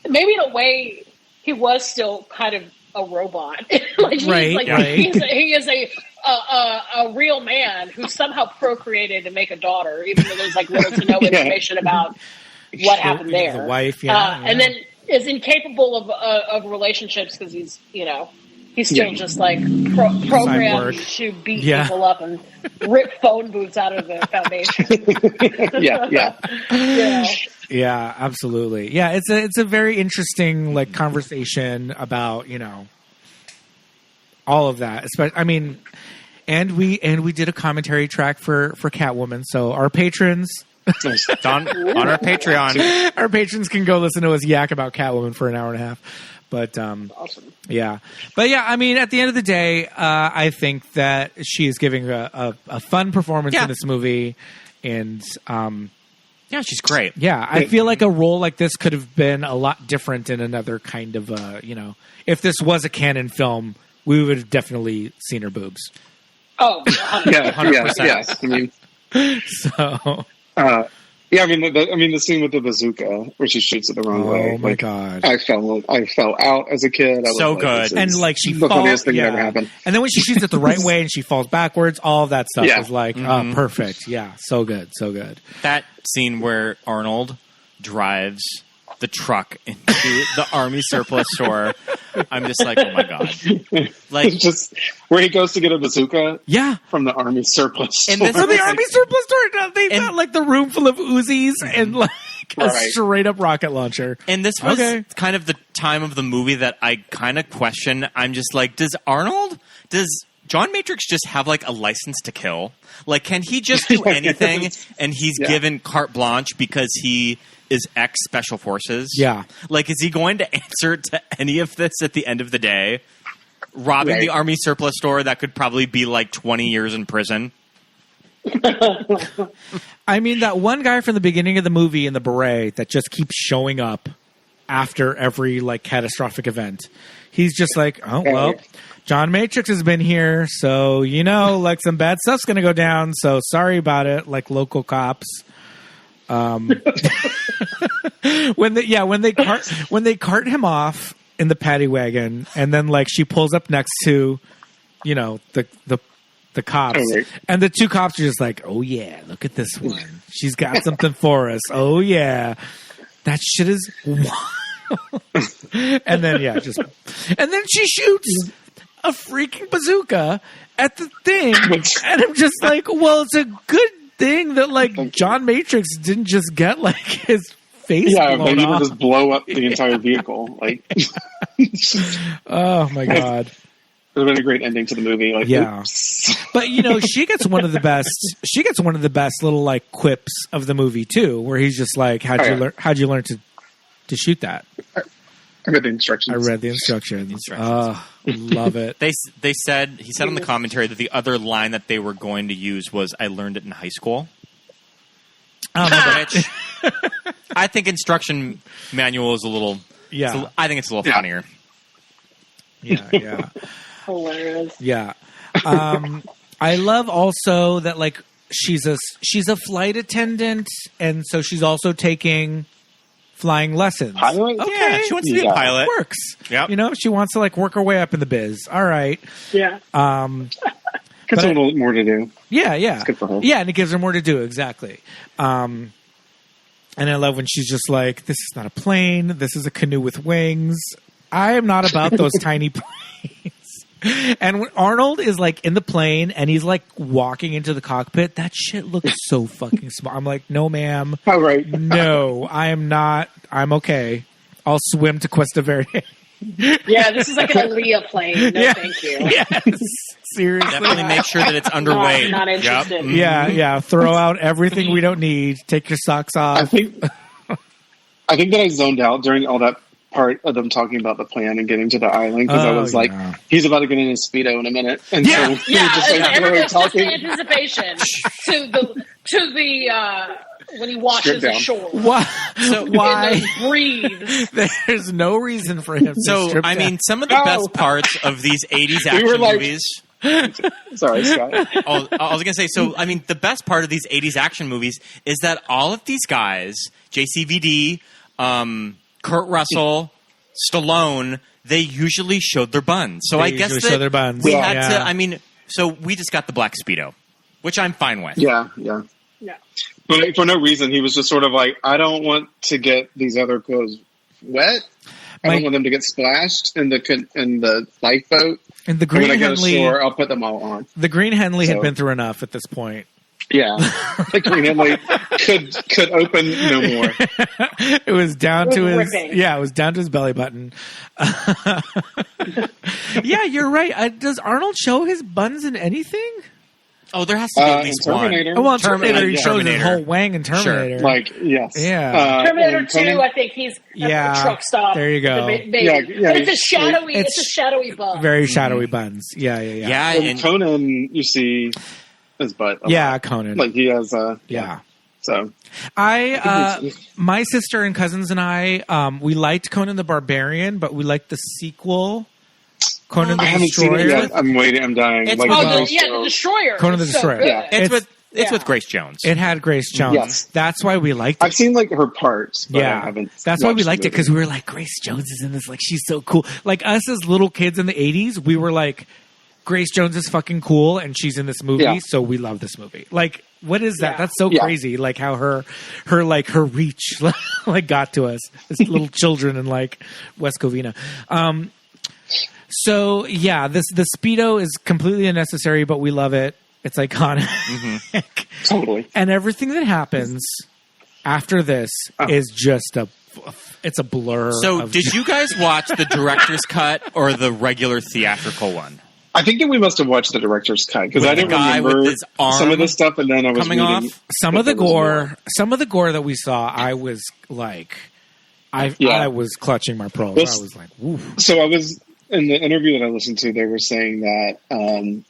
maybe in a way he was still kind of a robot. Like, Right, right. He is a real man who somehow procreated to make a daughter, even though there's like little to no information about what happened there. The wife, and then is incapable of relationships because he's, you know, he's still just like programmed to beat people up and rip phone booths out of the foundation. Yeah, absolutely. Yeah, it's a very interesting like conversation about, you know, all of that. I mean, and we did a commentary track for Catwoman, so our patrons on our Patreon, our patrons can go listen to us yak about Catwoman for an hour and a half. But awesome. Yeah, but yeah, I mean, at the end of the day, I think that she is giving a fun performance in this movie, and yeah, she's great. Yeah, I feel like a role like this could have been a lot different in another kind of, you know, if this was a canon film, we would have definitely seen her boobs. Oh, 100%. Yeah. I mean, so. I mean, the scene with the bazooka where she shoots it the wrong way. Oh my god! I fell out as a kid. So good, and like she the falls. funniest thing that ever happened. And then when she shoots it the right way and she falls backwards, all of that stuff is like perfect. Yeah, so good, so good. That scene where Arnold drives the truck into the army surplus store, I'm just like, oh my god! Like just where he goes to get a bazooka, from the army surplus store. And this from the army surplus store, they got like the room full of Uzis and like a straight up rocket launcher. And this was kind of the time of the movie that I kind of question. I'm just like, does John Matrix just have like a license to kill? Like, can he just do anything and he's given carte blanche because he is ex Special Forces? Yeah. Like, is he going to answer to any of this at the end of the day? Robbing the army surplus store that could probably be like 20 years in prison. I mean, that one guy from the beginning of the movie in the beret that just keeps showing up after every like catastrophic event. He's just like, oh, well, John Matrix has been here, so, you know, like some bad stuff's going to go down, so sorry about it, like local cops. When they cart him off in the paddy wagon, and then like she pulls up next to, you know, the cops, and the two cops are just like, oh yeah, look at this one, she's got something for us. Oh yeah, that shit is wild. and then she shoots a freaking bazooka at the thing, and I'm just like, well, it's a good thing that like John Matrix didn't just get like his face blown they didn't off. just blow up the entire vehicle. Like, oh my god, it would have been a great ending to the movie. Like, but you know, she gets one of the best little like quips of the movie too, where he's just like, how'd you learn to shoot that? I read the instructions. Love it. He said on the commentary that the other line that they were going to use was, I learned it in high school. Which I think instruction manual is a little, I think it's a little funnier. Yeah. Hilarious. Yeah. I love also that like she's a flight attendant, and so she's also taking flying lessons. Pilot? Okay. Yeah, she wants to be a pilot. Works. Yep. You know, she wants to like work her way up in the biz. All right. Yeah. Gets a little more to do. Yeah. It's good for her. Yeah, and it gives her more to do. Exactly. And I love when she's just like, this is not a plane. This is a canoe with wings. I am not about those tiny planes. And when Arnold is like in the plane and he's like walking into the cockpit, that shit looks so fucking small. I'm like, no, ma'am. All right. No, I am not. I'm okay. I'll swim to Cuesta Verde. Yeah, this is like an Aaliyah plane. No, thank you. Yes. Seriously. Definitely make sure that it's underweight. Not interested. Yeah, yeah. Throw out everything we don't need. Take your socks off. I think that I zoned out during all that part of them talking about the plan and getting to the island because I was like, he's about to get in his Speedo in a minute. And so we were just like really talking. Just the anticipation to the when he washes ashore. Why? So why breathe? There's no reason for him. So I mean, some of the best parts of these '80s action movies. Sorry, Scott. I was gonna say. So I mean, the best part of these '80s action movies is that all of these guys, JCVD, Kurt Russell, Stallone, they usually showed their buns. So I guess show their buns. We had to. I mean, so we just got the black Speedo, which I'm fine with. Yeah. But for no reason, he was just sort of like, I don't want to get these other clothes wet. I don't want them to get splashed in the lifeboat. And the Green when I go Henley, ashore, I'll put them all on. The Green Henley had been through enough at this point. Yeah, the Green Henley could open no more. It was down to his ripping. Yeah, it was down to his belly button. Yeah, you're right. Does Arnold show his buns in anything? Oh, there has to be at least Terminator. one. Well, Terminator, he shows his Terminator. whole wang in Terminator. Sure. Like, yes. Yeah. Terminator 2, I think he's at the truck stop. There you go. But it's a shadowy bun. Very shadowy buns. Yeah. And Conan, you see his butt. Conan. Like he has So my sister and cousins and I, we liked Conan the Barbarian, but we liked the sequel, Conan the I haven't seen it Destroyer. yet. I'm waiting. I'm dying. It's the Destroyer. Conan the is so Destroyer. good. It's with Grace Jones. It had Grace Jones. Yes. That's why we liked it. I've seen like her parts. But I haven't. That's why we watched liked the it, because we were like, Grace Jones is in this. Like, she's so cool. Like, us as little kids in the 80s, we were like, Grace Jones is fucking cool, and she's in this movie, so we love this movie. Like, what is that? Yeah. That's so crazy. Like how her reach like got to us as little children in like West Covina. So yeah, the Speedo is completely unnecessary, but we love it. It's iconic. Mm-hmm. Totally. And everything that happens after this is just it's a blur. So did you guys watch the director's cut or the regular theatrical one? I think that we must have watched the director's cut because I didn't remember some of the stuff, and then I was coming reading off. Some of the gore that we saw, I was like, I was clutching my pearls. I was like, oof. So I was in the interview that I listened to. They were saying that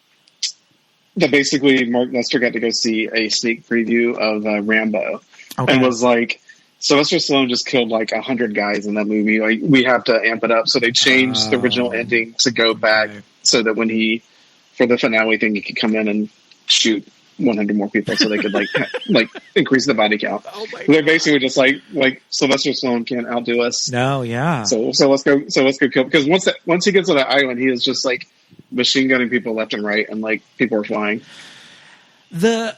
that basically Mark Nestor got to go see a sneak preview of Rambo, and was like, Sylvester Stallone just killed like 100 guys in that movie. Like, we have to amp it up. So they changed the original ending to go back so that when for the finale thing, he could come in and shoot 100 more people so they could like increase the body count. Oh my They're basically just like Sylvester Stallone can't outdo us. No, yeah. So let's go kill, because once he gets to that island, he is just like machine gunning people left and right, and like people are flying. The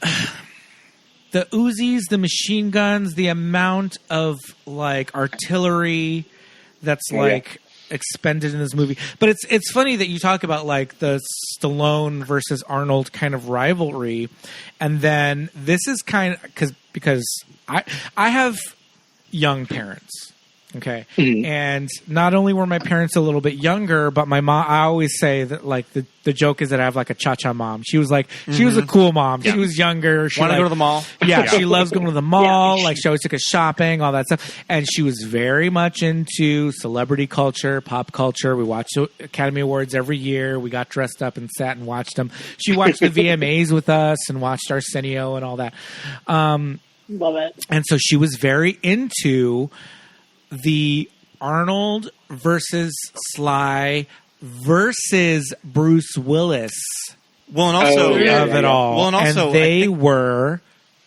Uzis, the machine guns, the amount of like artillery that's expended in this movie. But it's funny that you talk about like the Stallone versus Arnold kind of rivalry, and then this is kind of because I have young parents. Okay. Mm-hmm. And not only were my parents a little bit younger, but my mom, I always say that like the joke is that I have like a cha-cha mom. She was like, she was a cool mom. Yeah. She was younger. She want to go to the mall. Yeah. She loves going to the mall. Like she always took us shopping, all that stuff. And she was very much into celebrity culture, pop culture. We watched Academy Awards every year. We got dressed up and sat and watched them. She watched the VMAs with us and watched Arsenio and all that. Love it. And so she was very into the Arnold versus Sly versus Bruce Willis. Well, and also of it all. Well, and also they were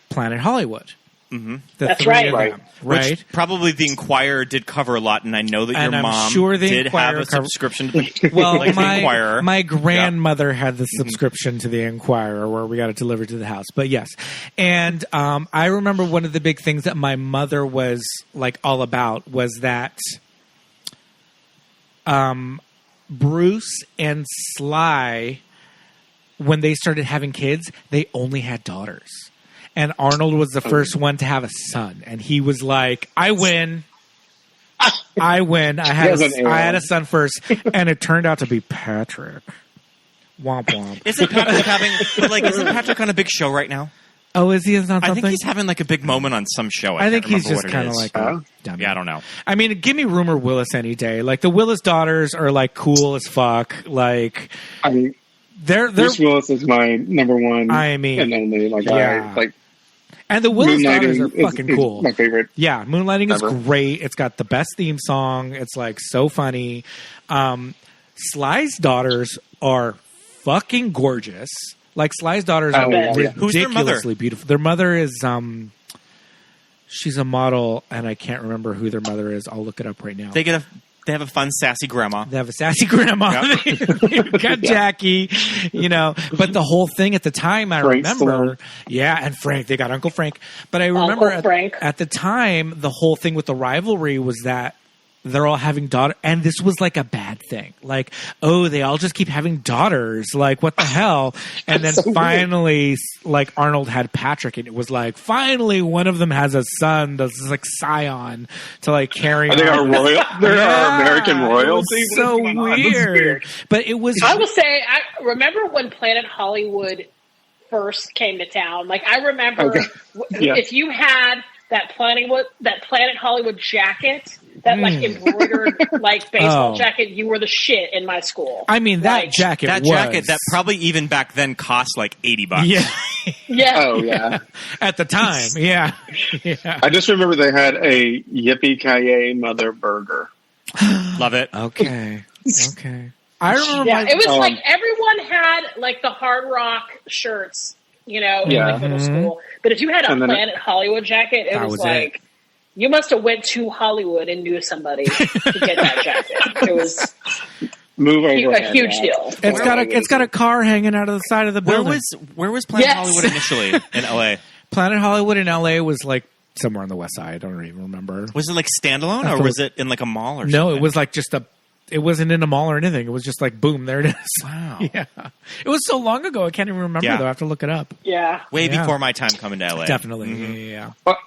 Planet Hollywood. Mm-hmm. That's right. Right. Which probably the Inquirer did cover a lot, and I know that your mom did have a subscription to the, the Inquirer. My grandmother had the subscription to the Inquirer where we got it delivered to the house. But yes. And I remember one of the big things that my mother was like all about was that Bruce and Sly, when they started having kids, they only had daughters. And Arnold was the first one to have a son. And he was like, I win. I win. I had a son first. And it turned out to be Patrick. Womp womp. Isn't Patrick on a big show right now? Oh, is he on something? I think he's having like a big moment on some show. I think he's just kind of like a dummy. Yeah, I don't know. I mean, give me Rumor Willis any day. Like, the Willis daughters are like cool as fuck. Like, I mean, Bruce Willis is my number one. I mean, and only and the Willis daughters are fucking cool. My favorite. Yeah, Moonlighting is great. It's got the best theme song. It's like so funny. Sly's daughters are fucking gorgeous. Like, Sly's daughters are ridiculously beautiful. Their mother is she's a model, and I can't remember who their mother is. I'll look it up right now. They have a fun, sassy grandma. They have a sassy grandma. Yep. They've got Jackie, But the whole thing at the time, I remember. Yeah, and Frank. They got Uncle Frank. But I remember at the time, the whole thing with the rivalry was that they're all having daughters. And this was like a bad thing. Like, oh, they all just keep having daughters. Like, what the hell? And then finally, like, Arnold had Patrick, and it was like, finally, one of them has a son that's like scion to like carry on. They are royal. They're American royalty. So weird. But it was. I will say, I remember when Planet Hollywood first came to town. Like, I remember if you had that Planet Hollywood jacket, that like embroidered like baseball jacket, you were the shit in my school. I mean, that jacket that probably even back then cost like $80. Yeah. Yeah. Oh yeah. At the time, yeah. I just remember they had a Yippee-Ki-Yay Mother burger. Love it. Okay. I remember. Yeah, it was like everyone had like the Hard Rock shirts, in like middle school. But if you had a Planet Hollywood jacket, it was like you must have went to Hollywood and knew somebody to get that jacket. It was a huge deal. It's got a car hanging out of the side of the building. Where was Planet Hollywood initially in LA? Planet Hollywood in LA was like somewhere on the west side. I don't even remember. Was it like standalone, or was it in like a mall or something? No, it was like just it wasn't in a mall or anything. It was just like, boom, there it is. Wow. Yeah. It was so long ago, I can't even remember, though. I have to look it up. Yeah. Way before my time coming to LA. Definitely. Mm-hmm. Yeah. But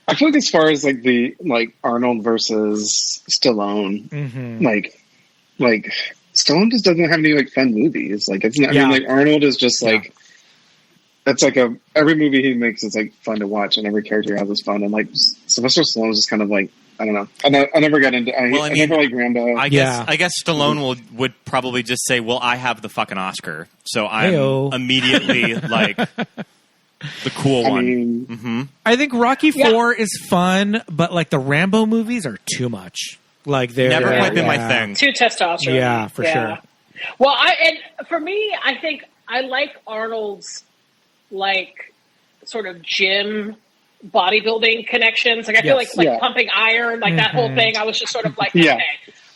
I feel like as far as like the Arnold versus Stallone, like Stallone just doesn't have any like fun movies. Like it's not. I mean, like Arnold is just like that's like every movie he makes is like fun to watch, and every character he has is fun. And like Sylvester Stallone is just kind of like, I don't know. I never got into. I never liked Rambo. I guess Stallone would probably just say, "Well, I have the fucking Oscar, so I'm immediately like the cool one." Mean, I think Rocky IV is fun, but like the Rambo movies are too much. Like they're never quite been my thing. Too testosterone. Yeah, for sure. Well, and for me, I think I like Arnold's like sort of gym bodybuilding connections. Like I feel like pumping iron, like that whole thing. I was just sort of like, okay,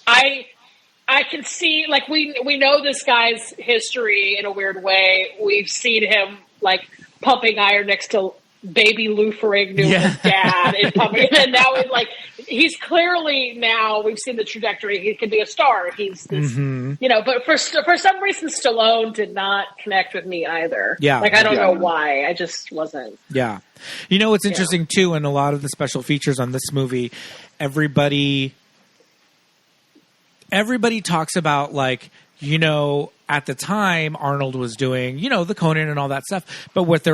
I can see, like we know this guy's history in a weird way. We've seen him like pumping iron next to baby Lou Ferrigno, his dad, and pumping, and now he's clearly now we've seen the trajectory. He can be a star. He's this, but for some reason Stallone did not connect with me either. Yeah, like I don't know why. I just wasn't. Yeah, what's interesting too, in a lot of the special features on this movie, everybody talks about like, at the time Arnold was doing, the Conan and all that stuff, but what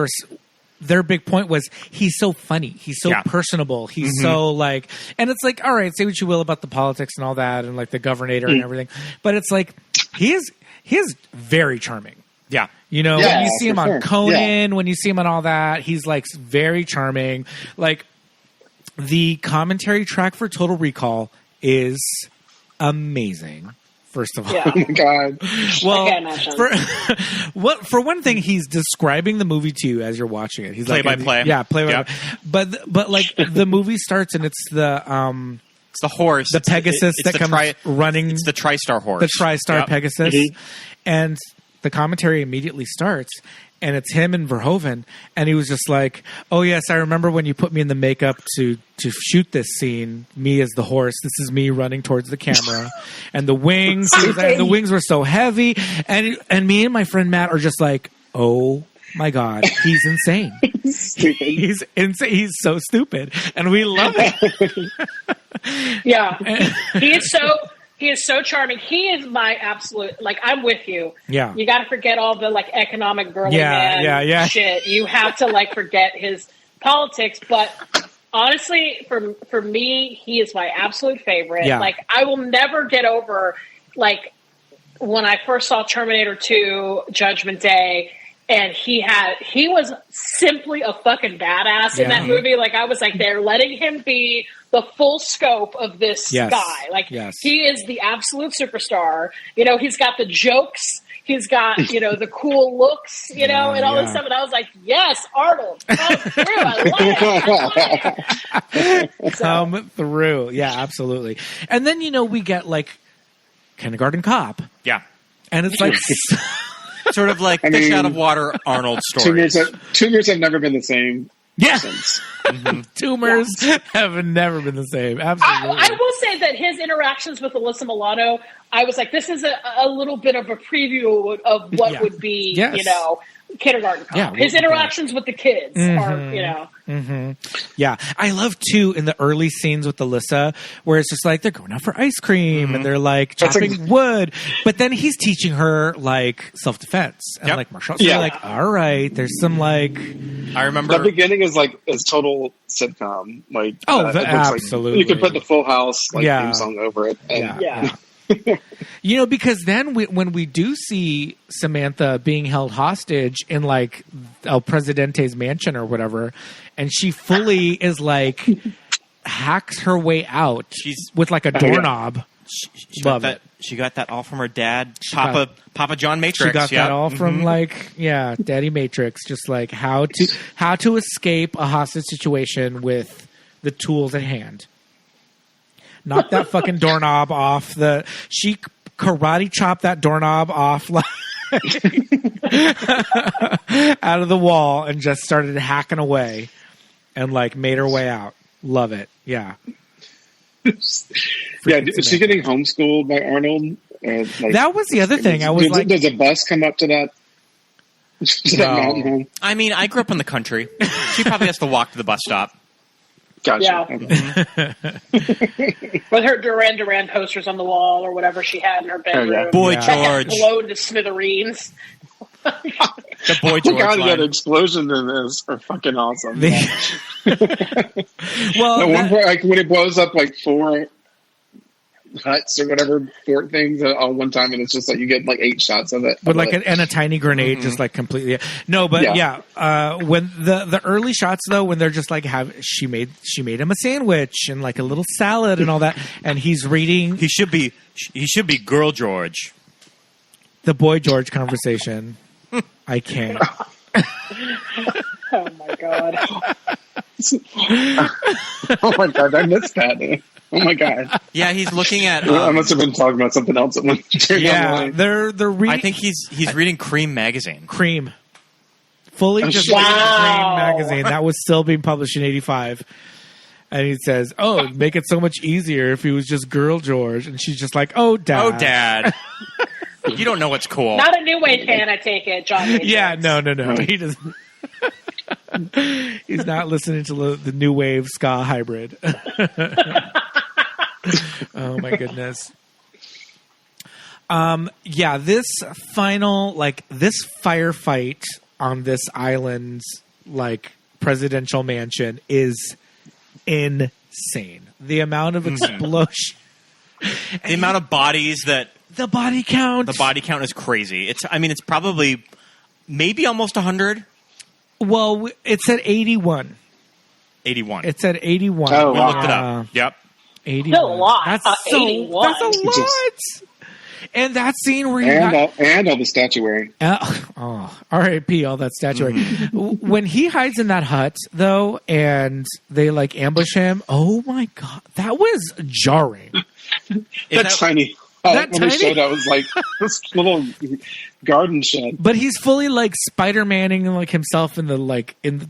their big point was he's so funny. He's so personable. He's so like, and it's like, all right, say what you will about the politics and all that and like the governor and everything. But it's like, he is very charming. Yeah. When you see him on Conan, when you see him on all that, he's like very charming. Like the commentary track for Total Recall is amazing. First of all, oh my god! Well, for one thing, he's describing the movie to you as you're watching it. He's play by play, play by play. But like the movie starts and it's the horse, the Pegasus that comes running. It's the TriStar horse, the TriStar Pegasus, and the commentary immediately starts, and it's him and Verhoeven, and he was just like, "Oh yes, I remember when you put me in the makeup to shoot this scene. Me as the horse. This is me running towards the camera, and the wings. And the wings were so heavy, and me and my friend Matt are just like, oh my god, he's insane. Stupid. He's insane. He's so stupid, and we love it. Yeah, he is so charming. He is my absolute, like, I'm with you. Yeah. You got to forget all the, like, economic girly man shit. You have to, like, forget his politics. But honestly, for me, he is my absolute favorite. Yeah. Like, I will never get over, like, when I first saw Terminator 2, Judgment Day, and he was simply a fucking badass in that movie. Like, I was like, they're letting him be the full scope of this guy. Like, he is the absolute superstar. You know, he's got the jokes. He's got, you know, the cool looks, you know, and all this stuff. And I was like, yes, Arnold, come through. I love it. Come through. Yeah, absolutely. And then, you know, we get, like, Kindergarten Cop. Yeah. And it's like... sort of like fish out of water Arnold stories. Tumors have never been the same. Yeah. Since. Tumors have never been the same. Absolutely. I will say that his interactions with Alyssa Milano, I was like, this is a little bit of a preview of what would be, you know, Kindergarten Cop. Yeah, his interactions with the kids are, you know. Mm-hmm. Yeah. I love, too, in the early scenes with Alyssa, where it's just like they're going out for ice cream and they're like chopping wood. But then he's teaching her, like, self-defense and, like, martial arts. So you're like, all right, there's some, like... I remember... The beginning is total sitcom. Like, absolutely. Like you could put the Full House theme song over it. And, You know, because then when we do see Samantha being held hostage in, like, El Presidente's mansion or whatever, and she fully is, like, hacks her way out with, like, a doorknob. She got that all from her dad, Papa John Matrix. She got that all from, like, Daddy Matrix. Just, like, how to escape a hostage situation with the tools at hand. Knock that fucking doorknob off she karate chopped that doorknob off, like, out of the wall and just started hacking away and, like, made her way out. Love it. Yeah. Is she getting homeschooled by Arnold? That was the other thing. I was like, does a bus come up to that mountain home? I mean, I grew up in the country. She probably has to walk to the bus stop. Gotcha. Yeah. With her Duran Duran posters on the wall or whatever she had in her bedroom. Boy George. Blown to smithereens. The Boy George line. The explosions in this are fucking awesome. Well, at one point, like, when it blows up, like, 4 huts or whatever, 4 things all one time, and it's just like you get like 8 shots of it. With like and a tiny grenade, just like completely. No, but when the early shots though, when they're just like she made him a sandwich and like a little salad and all that, and he's reading. He should be Girl George. The Boy George conversation. I can't. Oh my god. Oh my god, I missed that. Oh my god! Yeah, he's looking at. I must have been talking about something else. They're reading. I think he's reading Cream magazine. Cream, fully just reading Cream magazine that was still being published in '85, and he says, "Oh, make it so much easier if he was just Girl George," and she's just like, "Oh, Dad, oh, Dad." You don't know what's cool. Not a new wave fan, I take it, John. Yeah, no. He doesn't. He's not listening to the new wave ska hybrid. Oh my goodness. This final, like, this firefight on this island's, like, presidential mansion is insane. The amount of explosion. The amount of bodies that. The body count. The body count is crazy. It's probably maybe almost 100. Well, it's at 81. 81. It's at 81. Oh, we looked it up. Yep. 81. That's a lot. That's 81. That's a lot. And that scene where and all the statuary. R.I.P. all that statuary. When he hides in that hut, though, and they like ambush him. Oh my god, that was jarring. That tiny That when they tiny? showed, I was like, this little garden shed. But he's fully like Spider-Manning like himself in the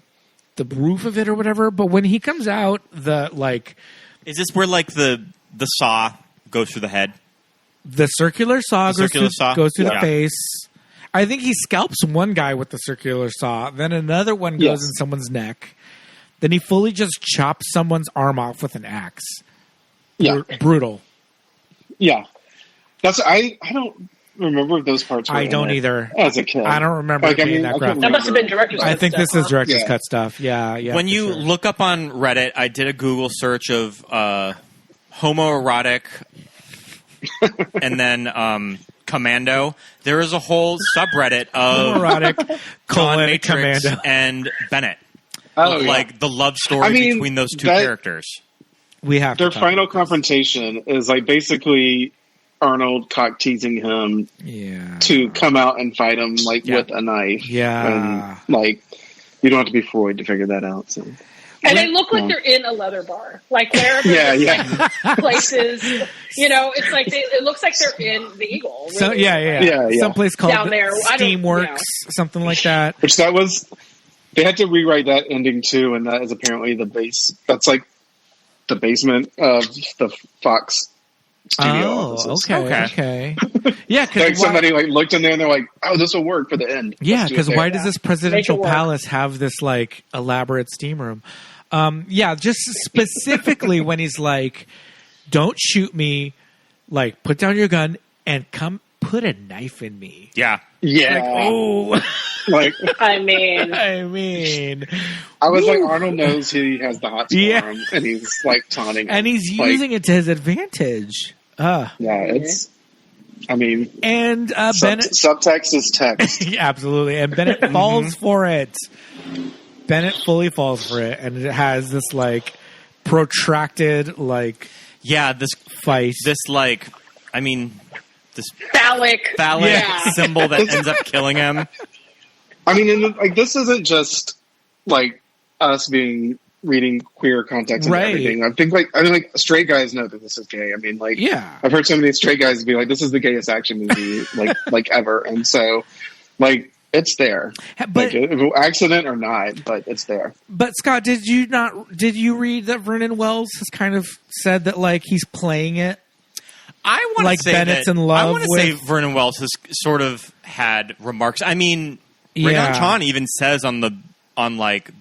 roof of it or whatever. But when he comes out, is this where like the saw goes through the head? The circular saw goes through the face. I think he scalps one guy with the circular saw. Then another one goes in someone's neck. Then he fully just chops someone's arm off with an axe. Yeah. Brutal. Yeah. I don't remember if those parts were I don't either. As a kid. I don't remember it being that graphic. That must have been director's cut. I think this is director's cut stuff. Yeah. When you look up on Reddit, I did a Google search of homoerotic and then Commando. There is a whole subreddit of homoerotic John Matrix Commando and Bennett. Oh, like the love story between those two characters. We have their final confrontation is like basically Arnold cock teasing him to come out and fight him with a knife. Yeah. And like you don't have to be Freud to figure that out. So. And they look like they're in a leather bar. Like they're like places, it's like it looks like they're in the Eagle. Really. So, yeah. Someplace called down there. Steamworks, something like that. Which they had to rewrite that ending too, and that is apparently the base. That's like the basement of the Fox studio offices. Okay. Yeah, because like somebody looked in there and they're like, "Oh, this will work for the end." Yeah, because why does this presidential palace have this like elaborate steam room? Just specifically when he's like, "Don't shoot me," like put down your gun and come put a knife in me. Yeah. Like, I mean, I was like, Arnold knows he has the hot arm, and he's like taunting him. And he's using it to his advantage. It's. I mean, and Bennett subtext is text. Absolutely, and Bennett falls for it. Bennett fully falls for it, and it has this like protracted this fight. This this phallic symbol that ends up killing him. I mean, this isn't just like us reading queer context and everything. I think straight guys know that this is gay. I mean, I've heard so many straight guys be like, "This is the gayest action movie like ever," and so it's there, but accident or not, but it's there. But Scott, did you read that Vernon Wells has kind of said that he's playing it? I want to say Bennett's in love. I want to say Vernon Wells has sort of had remarks. I mean, Rae Dawn Chong even says on the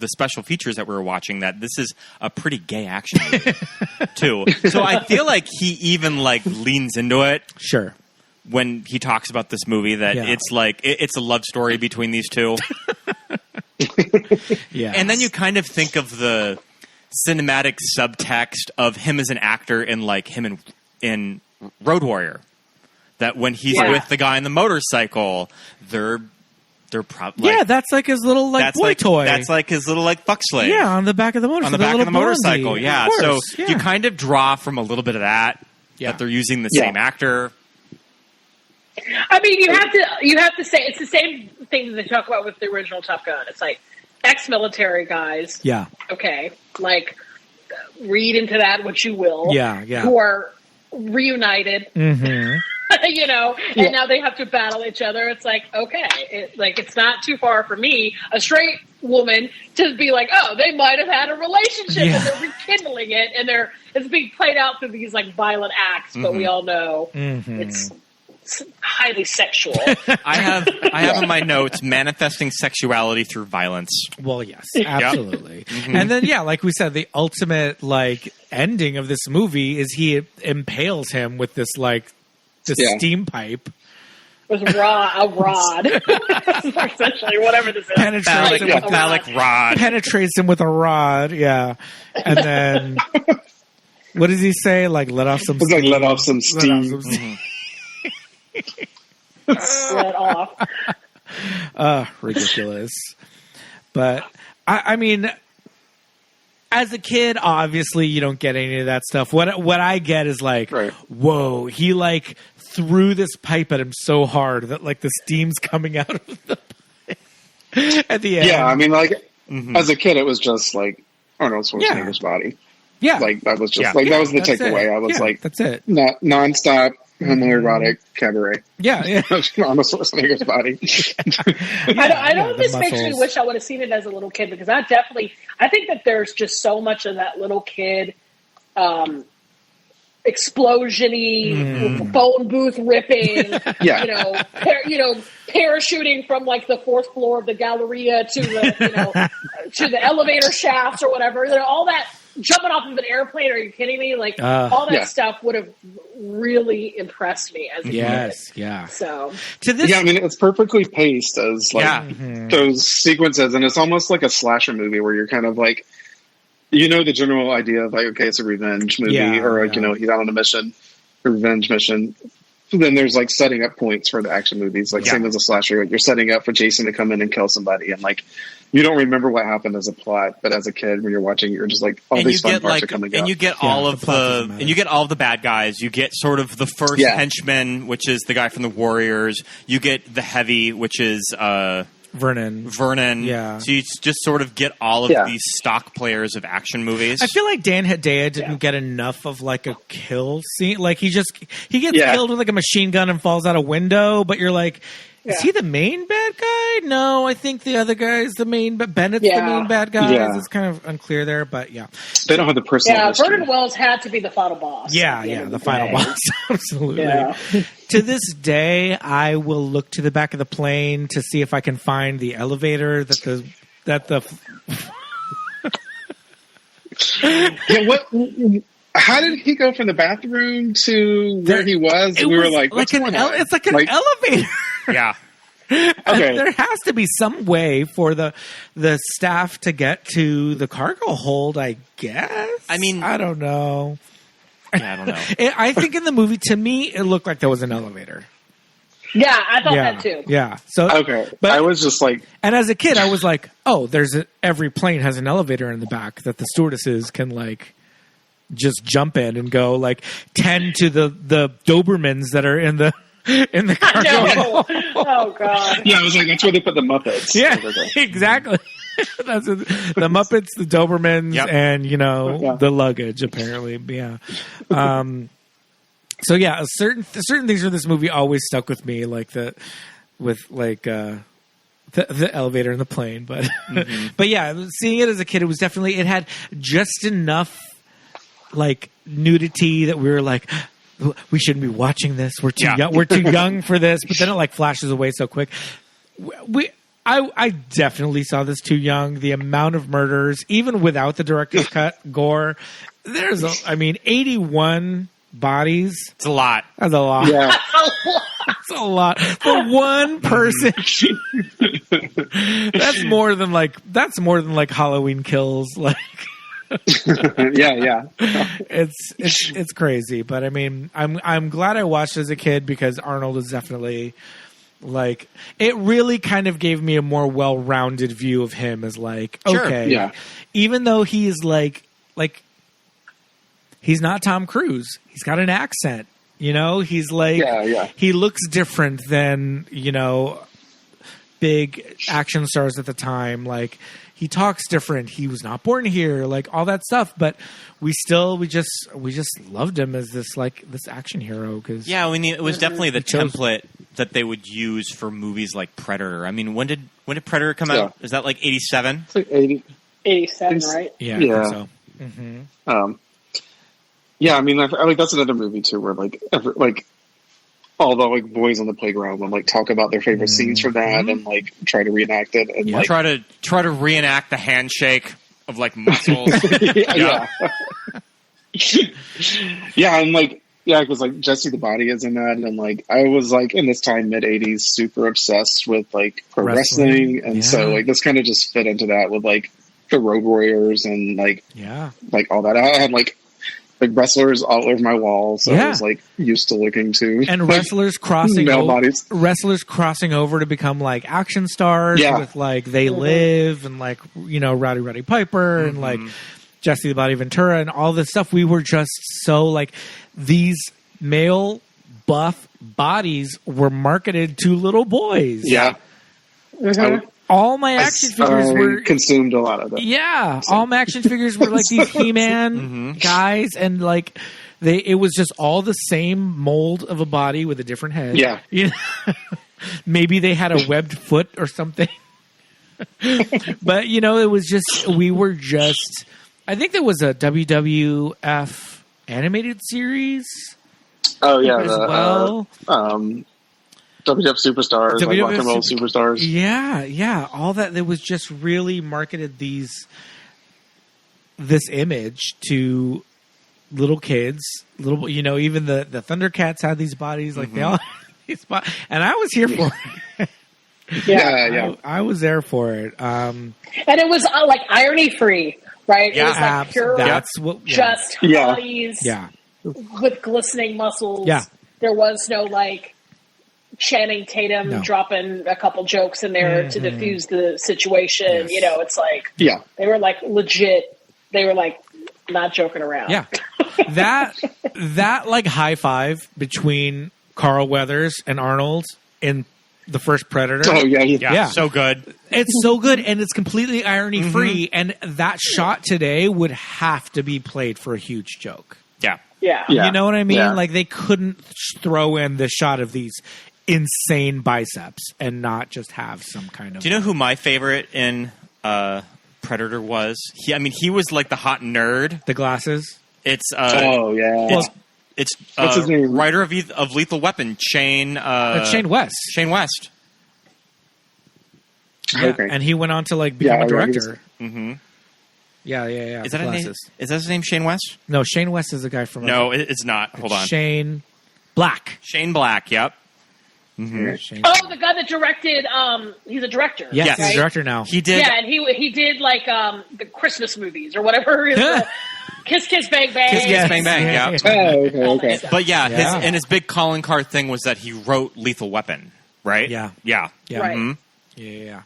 special features that we were watching that this is a pretty gay action movie too. So I feel like he even leans into it. Sure. When he talks about this movie, that it's a love story between these two. And then you kind of think of the cinematic subtext of him as an actor in Road Warrior. That when he's with the guy on the motorcycle, they're probably that's like his little boy toy. That's like his little fuck slave. Yeah, on the back of the motorcycle. On the back of the motorcycle. Yeah. So you kind of draw from a little bit of that. Yeah. That they're using the same actor. I mean, you have to say it's the same thing that they talk about with the original Top Gun. It's like ex-military guys. Yeah. Okay. Read into that what you will. Yeah. Who are reunited. Mm-hmm. And now they have to battle each other. It's like, okay, it's not too far for me, a straight woman, to be like, oh, they might have had a relationship and they're rekindling it, and it's being played out through these violent acts, but we all know it's highly sexual. I have in my notes manifesting sexuality through violence. Well, yes, absolutely. And then like we said, the ultimate ending of this movie is he impales him with this steam pipe. With a rod. Essentially, whatever this is. Penetrates him with a phallic rod. Penetrates him with a rod, yeah. And then, what does he say? Let off some steam. Let off some steam. Let off. Ridiculous. But, I mean, as a kid, obviously, you don't get any of that stuff. What I get is whoa, he threw this pipe at him so hard that the steam's coming out of the pipe at the end. Yeah, I mean, as a kid, it was just Arnold Schwarzenegger's body. Yeah, that was just that was the takeaway. I was that's it. Not nonstop. homoerotic cabaret. Yeah. Arnold Schwarzenegger's body. I don't this makes me wish I would have seen it as a little kid, because I think that there's just so much of that little kid explosion-y, phone booth ripping, parachuting from like the fourth floor of the Galleria to the to the elevator shafts or whatever. All that jumping off of an airplane. Are you kidding me? Like all that stuff would have really impressed me as a kid. Yeah. So to this, I mean, it's perfectly paced as like those sequences, and it's almost like a slasher movie where you're kind of like, the general idea of like, okay, it's a revenge movie, or like he's out on a mission, a revenge mission. Then there's like setting up points for the action movies, like same as a slasher. Like, you're setting up for Jason to come in and kill somebody, and like you don't remember what happened as a plot, but as a kid when you're watching, you're just like, all these fun parts are coming up. And you get all of the bad guys. You get sort of the first henchman, which is the guy from the Warriors. You get the heavy, which is Vernon. Yeah. So you just sort of get all of these stock players of action movies. I feel like Dan Hedaya didn't get enough of like a kill scene. Like he gets killed with like a machine gun and falls out a window, but you're like, is he the main bad guy? No, I think the other guy is the main, but Bennett's the main bad guy. Yeah. It's kind of unclear there, but they don't have the personal history. Vernon Wells had to be the final boss. The final boss. Absolutely. Yeah. To this day, I will look to the back of the plane to see if I can find the elevator How did he go from the bathroom to where he was? We were like, what's going on? It's like an elevator. Yeah. Okay. There has to be some way for the staff to get to the cargo hold, I guess. I mean, I don't know. Yeah, I don't know. I think in the movie, to me, it looked like there was an elevator. Yeah, I thought that too. Yeah. So but I was just like, and as a kid, I was like, oh, every plane has an elevator in the back that the stewardesses can like just jump in and go like 10 to the Dobermans that are in the cargo. Oh god. Yeah, I was like, that's where they put the Muppets. Yeah, exactly. That's the Muppets, the Dobermans, and the luggage. Apparently, yeah. So yeah, certain things from this movie always stuck with me, like the elevator in the plane. But but yeah, seeing it as a kid, it had just enough like nudity that we were like, we shouldn't be watching this. We're too young. We're too young for this. But then it like flashes away so quick. I definitely saw this too young. The amount of murders, even without the director's cut, gore. There's 81 bodies. It's a lot. That's a lot. Yeah. That's a lot for one person. That's more than like Halloween Kills. Like. Yeah. It's crazy, but I mean, I'm glad I watched it as a kid because Arnold is definitely like, it really kind of gave me a more well-rounded view of him as like, okay, even though he is like he's not Tom Cruise, he's got an accent, he's like, he looks different than big action stars at the time, like. He talks different. He was not born here, like all that stuff. But we just loved him as this action hero. Cause it was definitely the template that they would use for movies like Predator. I mean, when did Predator come out? Is that like 87? It's like 87, right? Yeah. I think so. Mm-hmm. I mean, I like that's another movie too, where like all the like boys on the playground would like talk about their favorite scenes from that and like try to reenact it and like try to reenact the handshake of like muscles. And like because like Jesse the Body is in that, and like I was like in this time mid-80s super obsessed with like pro wrestling, and so like this kind of just fit into that with like the Road Warriors and like all that. I had like wrestlers all over my wall, so I was like used to looking to and wrestlers crossing over to become like action stars with like They Live and like Rowdy Piper and like Jesse the Body Ventura and all this stuff. We were just so like these male buff bodies were marketed to little boys. All my action figures were consumed a lot of them. Yeah, all my action figures were like these He-Man guys, and like It was just all the same mold of a body with a different head. Yeah. You know? Maybe they had a webbed foot or something. But, you know, it was just, we were just, I think there was a WWF animated series. Oh, yeah. As well. WWF Superstars, like Rock and Roll Superstars. Yeah. All that, it was just really marketed this image to little kids, you know, even the Thundercats had these bodies, like they all had these bodies, and I was here for it. Yeah. I was there for it. And it was like irony free, right? Yeah, it was like pure, that's what, just bodies with glistening muscles. Yeah. There was no like Channing Tatum dropping a couple jokes in there to diffuse the situation. Yes. You know, it's like they were like legit. They were like not joking around. Yeah. that like high five between Carl Weathers and Arnold in the first Predator. Oh, yeah. So good. It's so good, and it's completely irony-free, and that shot today would have to be played for a huge joke. Yeah. You know what I mean? Yeah. Like, they couldn't throw in the shot of these insane biceps and not just have some kind of... Do you know who my favorite in Predator was? He was like the hot nerd. The glasses? It's... It's what's his name? Writer of Lethal Weapon, Shane West. Shane West. Yeah, Okay. and he went on to like become a director. Mm-hmm. Yeah. Is that his name? Shane West? No, Shane West is a guy from. No, it's not. Hold on. Shane Black. Shane Black. Yep. Mm-hmm. The guy that directed. He's a director. Yes, right? he's a director now. He did. Yeah, and he did like the Christmas movies or whatever. Kiss Kiss Bang Bang. Kiss Kiss Bang Bang. Yeah. Oh, okay. But his big calling card thing was that he wrote Lethal Weapon, right? Yeah. Right. Mm-hmm. Yeah.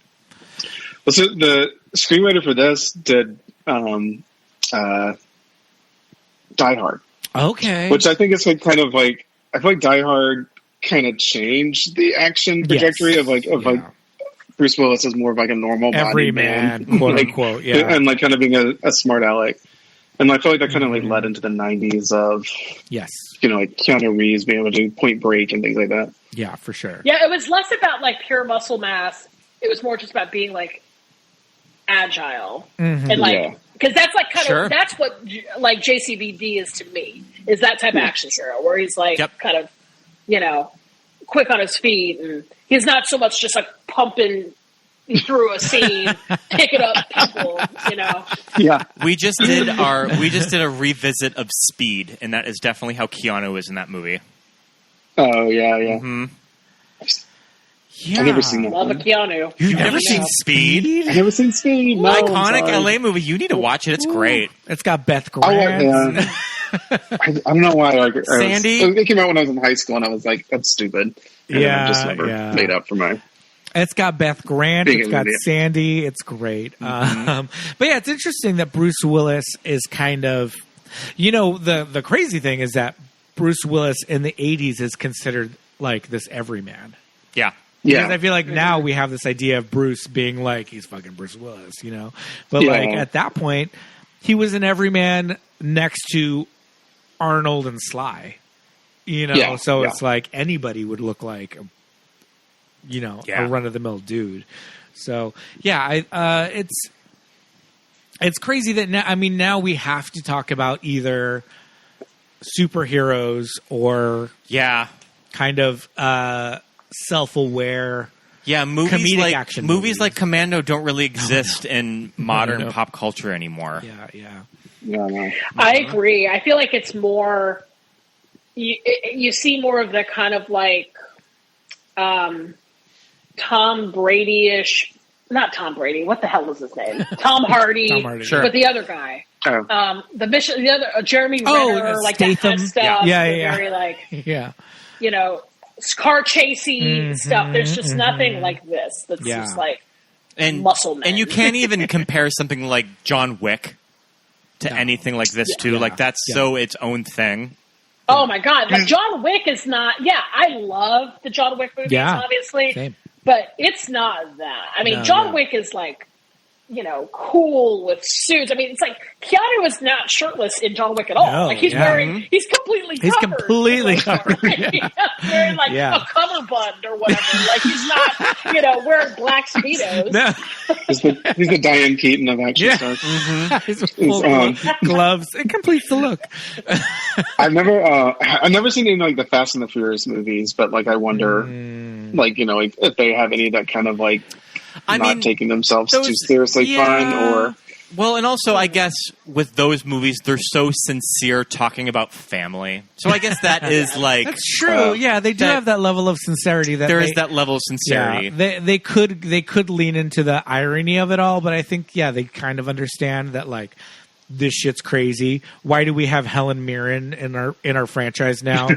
Well, so the screenwriter for this did Die Hard. Okay. Which I think is like kind of like, I feel like Die Hard kind of changed the action trajectory of Bruce Willis is more of like a normal body man, quote unquote, and like kind of being a smart aleck. And I feel like that kind of like led into the 90s of like Keanu Reeves being able to do Point Break and things like that. Yeah, for sure. Yeah, it was less about like pure muscle mass. It was more just about being like agile and like because that's like kind of that's what like JCVD is to me, is that type of action hero where he's like kind of quick on his feet, and he's not so much just like pumping through a scene, picking up people, Yeah. We just did a revisit of Speed, and that is definitely how Keanu is in that movie. Oh yeah. Mm-hmm. Yeah. I've never seen that. Love a Keanu. You've never seen Speed? I've never seen Speed. No, iconic LA movie. You need to watch it. It's great. It's got Beth Grant. I don't know why. Like Sandy. It came out when I was in high school, and I was like, "That's stupid." And I just never made up for my. It's got Beth Grant. It's got Sandy. It's great. Mm-hmm. But yeah, it's interesting that Bruce Willis is kind of, the crazy thing is that Bruce Willis in the 80s is considered like this everyman. Yeah. Because I feel like now we have this idea of Bruce being like, he's fucking Bruce Willis, But like at that point, he was an everyman next to Arnold and Sly, so it's like anybody would look like a run-of-the-mill dude. So, it's crazy that now we have to talk about either superheroes or kind of self-aware movies comedic like action movies like Commando don't really exist in modern pop culture anymore. No. I agree. I feel like it's more you see more of the kind of like Tom Brady-ish, not Tom Brady. What the hell was his name? Tom Hardy. Sure. But the other guy, the other Jeremy Renner, like that kind of stuff. Very like, car chasing stuff. There's just nothing like this. That's just like muscle men. And you can't even compare something like John Wick to anything like this too. Like that's so its own thing. Oh my God! Like John Wick is not. Yeah, I love the John Wick movies, obviously. Same. But it's not that. I mean, John Wick is like cool with suits. I mean, it's like Keanu is not shirtless in John Wick at all. No, like he's wearing, he's completely covered. Wearing like a cummerbund or whatever. Like he's not, wearing black Speedos. No. He's the Diane Keaton of action stars. He's full gloves. It completes the look. I've never seen any like the Fast and the Furious movies, but like I wonder, like if they have any that kind of like not taking themselves too seriously fun or. Well, and also, I guess, with those movies, they're so sincere talking about family. So I guess that is like... That's true. They do have that level of sincerity. That there is that level of sincerity. Yeah, they could lean into the irony of it all, but I think, they kind of understand that, like, this shit's crazy. Why do we have Helen Mirren in our franchise now?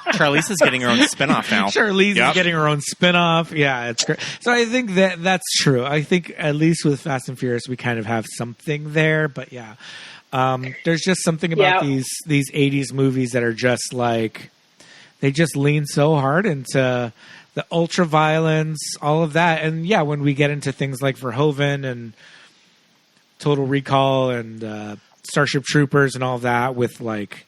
Charlize is getting her own spinoff now. Charlize is getting her own spinoff. Yeah, it's great. So I think that's true. I think at least with Fast and Furious, we kind of have something there. But there's just something about these 80s movies that are just like, they just lean so hard into the ultra violence, all of that. And when we get into things like Verhoeven and Total Recall and Starship Troopers and all of that with like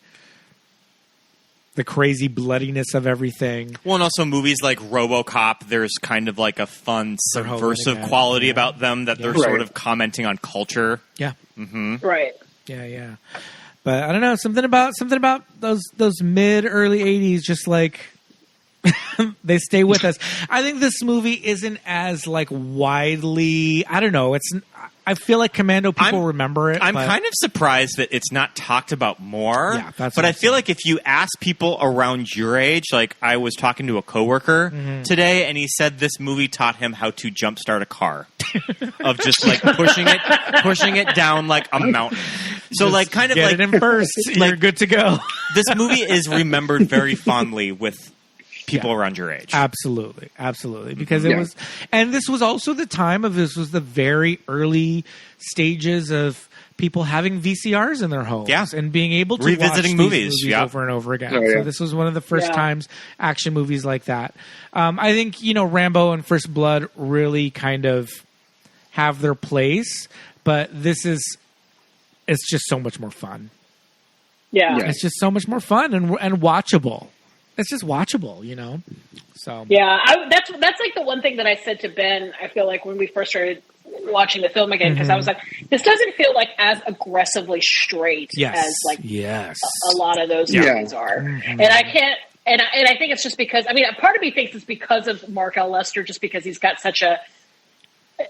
the crazy bloodiness of everything. Well, and also movies like RoboCop, there's kind of like a fun subversive quality about them that they're sort of commenting on culture. Yeah. Mm-hmm. Right. Yeah. But I don't know, something about those mid-early 80s just like they stay with us. I think this movie isn't as like widely, I don't know, I feel like Commando people remember it. I'm kind of surprised that it's not talked about more. Yeah, but I feel like if you ask people around your age, like I was talking to a coworker today, and he said this movie taught him how to jumpstart a car, of just like pushing it down like a mountain. So just like kind of get like it in first, you're good to go. This movie is remembered very fondly with people around your age. Absolutely. Because it was, and this was also the time of, this was the very early stages of people having VCRs in their homes and being able to revisiting watch movies over and over again. So this was one of the first times action movies like that. I think, Rambo and First Blood really kind of have their place, but it's just so much more fun. Yeah. It's just so much more fun and watchable. It's just watchable, So that's like the one thing that I said to Ben. I feel like when we first started watching the film again, because I was like, this doesn't feel like as aggressively straight as like a lot of those movies are, and I can't. And I think it's just because part of me thinks it's because of Mark L. Lester, just because he's got such a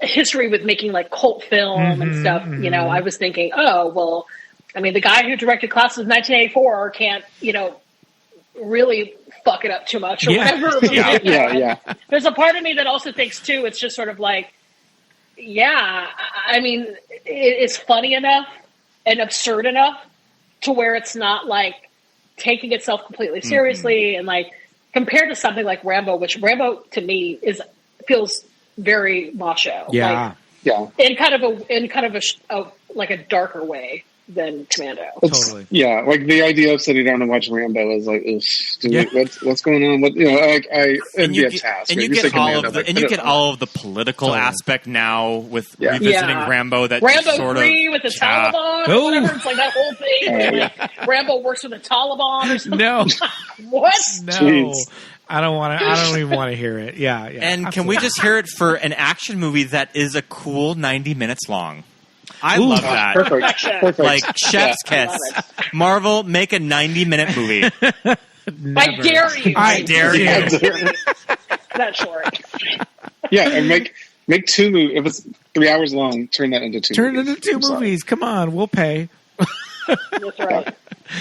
history with making like cult film and stuff. I was thinking, the guy who directed Class of 1984 can't, really fuck it up too much or whatever. There's a part of me that also thinks too, it's just sort of like, it's funny enough and absurd enough to where it's not like taking itself completely seriously. And like compared to something like Rambo, which Rambo to me feels very macho. In kind of a like a darker way than Commando. Totally. Yeah, like the idea of sitting down and watching Rambo is like, what's going on? It'd be a task. And you get all of the political aspect now with revisiting Rambo. That Rambo sort 3 of, with the Taliban or whatever. It's like that whole thing. Rambo works with the Taliban or something. No. What? No. Jeez. I don't even want to hear it. Yeah. And absolutely. Can we just hear it for an action movie that is a cool 90 minutes long? I love that. Perfect. Like Chef's Kiss. Marvel, make a 90-minute movie. I dare you. I dare you. That short. And make 2 movies. If it's 3 hours long, turn that into 2 Turn movies. it into 2 movies. Come on, we'll pay. That's right.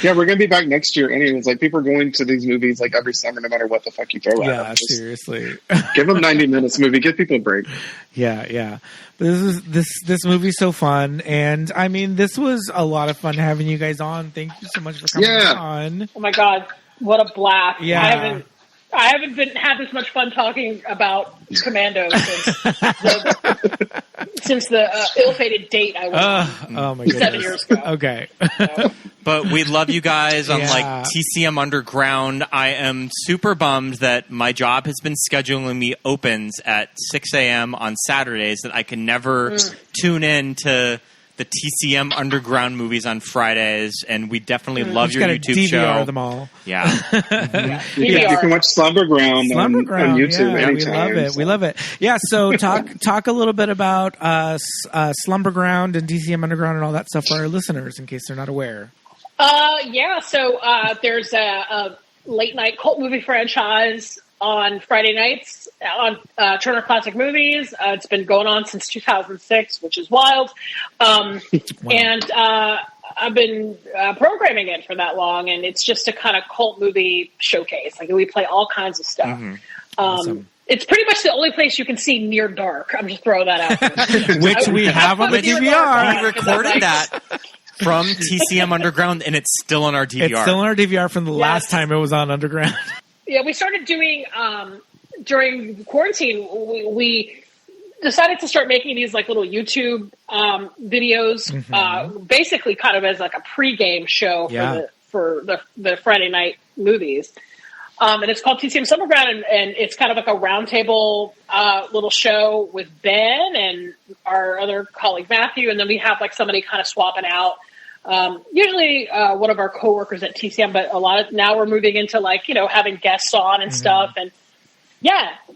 Yeah, we're going to be back next year. Anyways, like people are going to these movies like every summer, no matter what the fuck you throw at them. Yeah, seriously. Give them 90 minutes movie. Give people a break. Yeah. This movie's so fun, and this was a lot of fun having you guys on. Thank you so much for coming on. Oh my god, what a blast! Yeah. I haven't had this much fun talking about Commando since the ill-fated date I went on my goodness. 7 years ago. Okay. But we love you guys on like TCM Underground. I am super bummed that my job has been scheduling me opens at 6 a.m. on Saturdays that I can never tune in to the TCM Underground movies on Fridays, and we definitely love your YouTube DVR show. Them all. Yeah. You can watch Slumberground on YouTube anytime. We love it. Yeah, so talk a little bit about Slumberground and TCM Underground and all that stuff for our listeners in case they're not aware. So there's a late night cult movie franchise on Friday nights on Turner Classic Movies. It's been going on since 2006, which is wild. Wow. And I've been programming it for that long, and it's just a kind of cult movie showcase. Like, we play all kinds of stuff. Mm-hmm. Awesome. It's pretty much the only place you can see Near Dark. I'm just throwing that out there. Which we have on the DVR. We recorded that from TCM Underground, and it's still on our DVR. It's still on our DVR from the last time it was on Underground. Yeah, we started doing, during quarantine, we decided to start making these like little YouTube videos, basically kind of as like a pregame show for the Friday night movies. And it's called TCM Summerground, and it's kind of like a roundtable little show with Ben and our other colleague Matthew, and then we have like somebody kind of swapping out. Usually one of our coworkers at TCM, but now we're moving into like, having guests on and stuff. And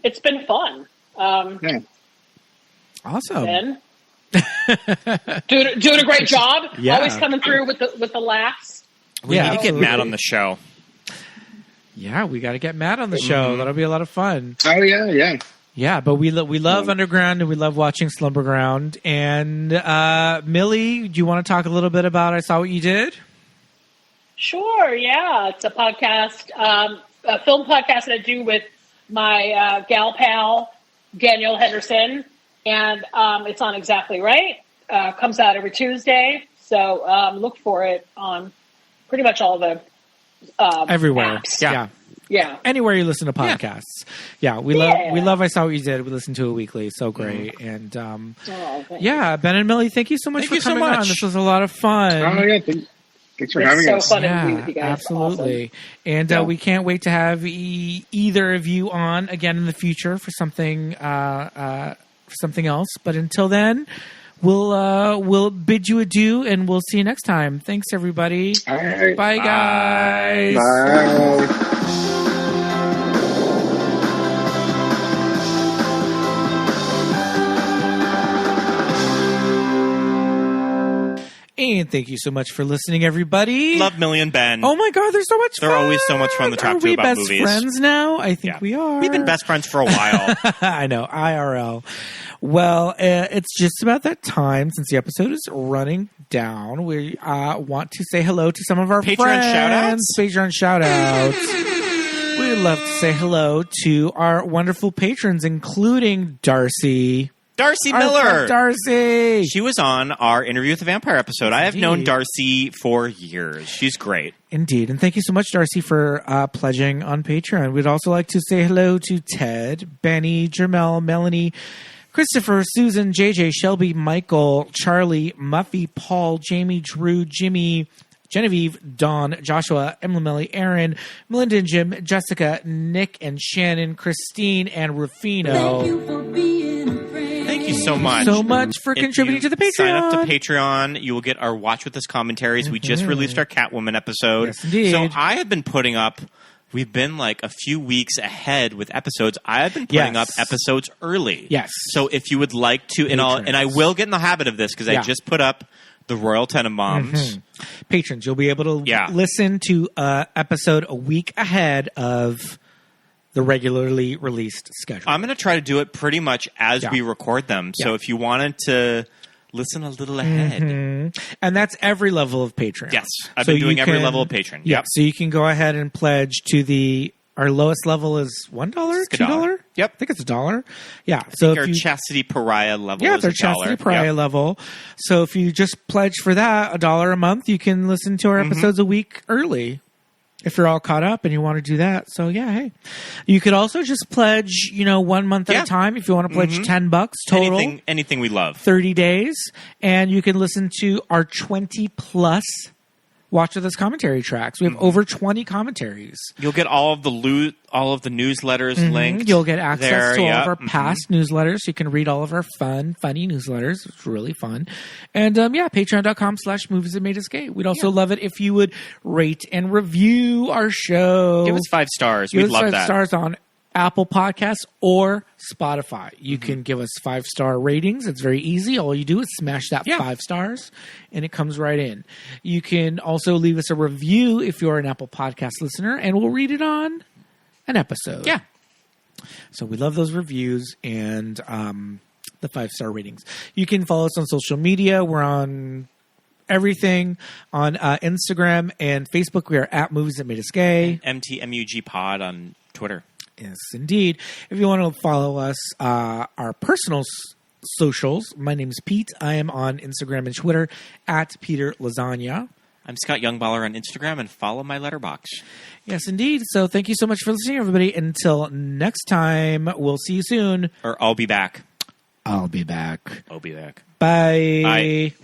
it's been fun. Awesome. Ben, doing a great job. Yeah. Always coming through with the laughs. We need to get Matt on the show. Yeah, we got to get Matt on the show. That'll be a lot of fun. Oh yeah. Yeah, but we love Underground, and we love watching Slumberground. And Millie, do you want to talk a little bit about I Saw What You Did? Sure, yeah. It's a podcast, a film podcast that I do with my gal pal, Danielle Henderson. And it's on Exactly Right. Comes out every Tuesday. So look for it on pretty much all the everywhere. Apps. Yeah. Anywhere you listen to podcasts. Yeah, we love I Saw What You Did. We listen to it weekly. So great. And Ben and Millie, thank you so much for coming on. This was a lot of fun. Oh yeah, thanks for having us. It's so fun to be with you guys. Absolutely. Awesome. And we can't wait to have either of you on again in the future for something else. But until then, we'll bid you adieu, and we'll see you next time. Thanks, everybody. All right. Bye, guys. Bye. And thank you so much for listening, everybody. Love Millie and Ben. Oh my God, they're so much fun. They're always so much fun to talk to about movies. Are we best friends now? I think we are. We've been best friends for a while. I know, IRL. Well, it's just about that time since the episode is running down. We want to say hello to some of our Patreon friends. Patreon shout-outs. We would love to say hello to our wonderful patrons, including Darcy Miller. Darcy. She was on our Interview with the Vampire episode. I have known Darcy for years. She's great. Indeed. And thank you so much, Darcy, for pledging on Patreon. We'd also like to say hello to Ted, Benny, Jermel, Melanie, Christopher, Susan, JJ, Shelby, Michael, Charlie, Muffy, Paul, Jamie, Drew, Jimmy, Genevieve, Dawn, Joshua, Emily, Aaron, Melinda and Jim, Jessica, Nick and Shannon, Christine, and Rufino. Thank you for being a friend. Thank you so much. So much for contributing to the Patreon. Sign up to Patreon. You will get our Watch With Us commentaries. We just released our Catwoman episode. Yes, indeed. So I have been putting up... We've been like a few weeks ahead with episodes. I have been putting up episodes early. Yes. So if you would like to... And I will get in the habit of this because I just put up the Royal Tenenbaums. Patrons, you'll be able to listen to episode a week ahead of the regularly released schedule. I'm going to try to do it pretty much as we record them. So if you wanted to listen a little ahead. And that's every level of Patreon. Yes. I've been doing every level of Patreon. Yeah. So you can go ahead and pledge to our lowest level is $1, $2? Yep. I think it's $1. Yeah. So if our Chastity Pariah level is $1. Yeah, it's our Chastity Pariah level. So if you just pledge for that, $1 a month, you can listen to our episodes a week early. If you're all caught up and you want to do that. So yeah, hey. You could also just pledge, 1 month at a time if you want to pledge $10 total. Anything we love. 30 days. And you can listen to our 20 plus watch with us commentary tracks. We have over 20 commentaries. You'll get all of the newsletters linked. You'll get access there, to all of our past newsletters. You can read all of our funny newsletters. It's really fun. And patreon.com/movies that made us gay. We'd also love it if you would rate and review our show. Give us 5 stars. We'd love 5 that. stars on Apple Podcasts or Spotify. You can give us 5-star ratings. It's very easy. All you do is smash that 5 stars and it comes right in. You can also leave us a review if you're an Apple Podcast listener and we'll read it on an episode. Yeah. So we love those reviews and the 5-star ratings. You can follow us on social media. We're on everything on Instagram and Facebook. We are at Movies That Made Us Gay. MTMUG Pod on Twitter. Yes, indeed. If you want to follow us, our personal socials, my name is Pete. I am on Instagram and Twitter at Peter Lasagna. I'm Scott Youngballer on Instagram and follow my letterbox. Yes, indeed. So thank you so much for listening, everybody. Until next time, we'll see you soon. Or I'll be back. I'll be back. I'll be back. Bye. Bye.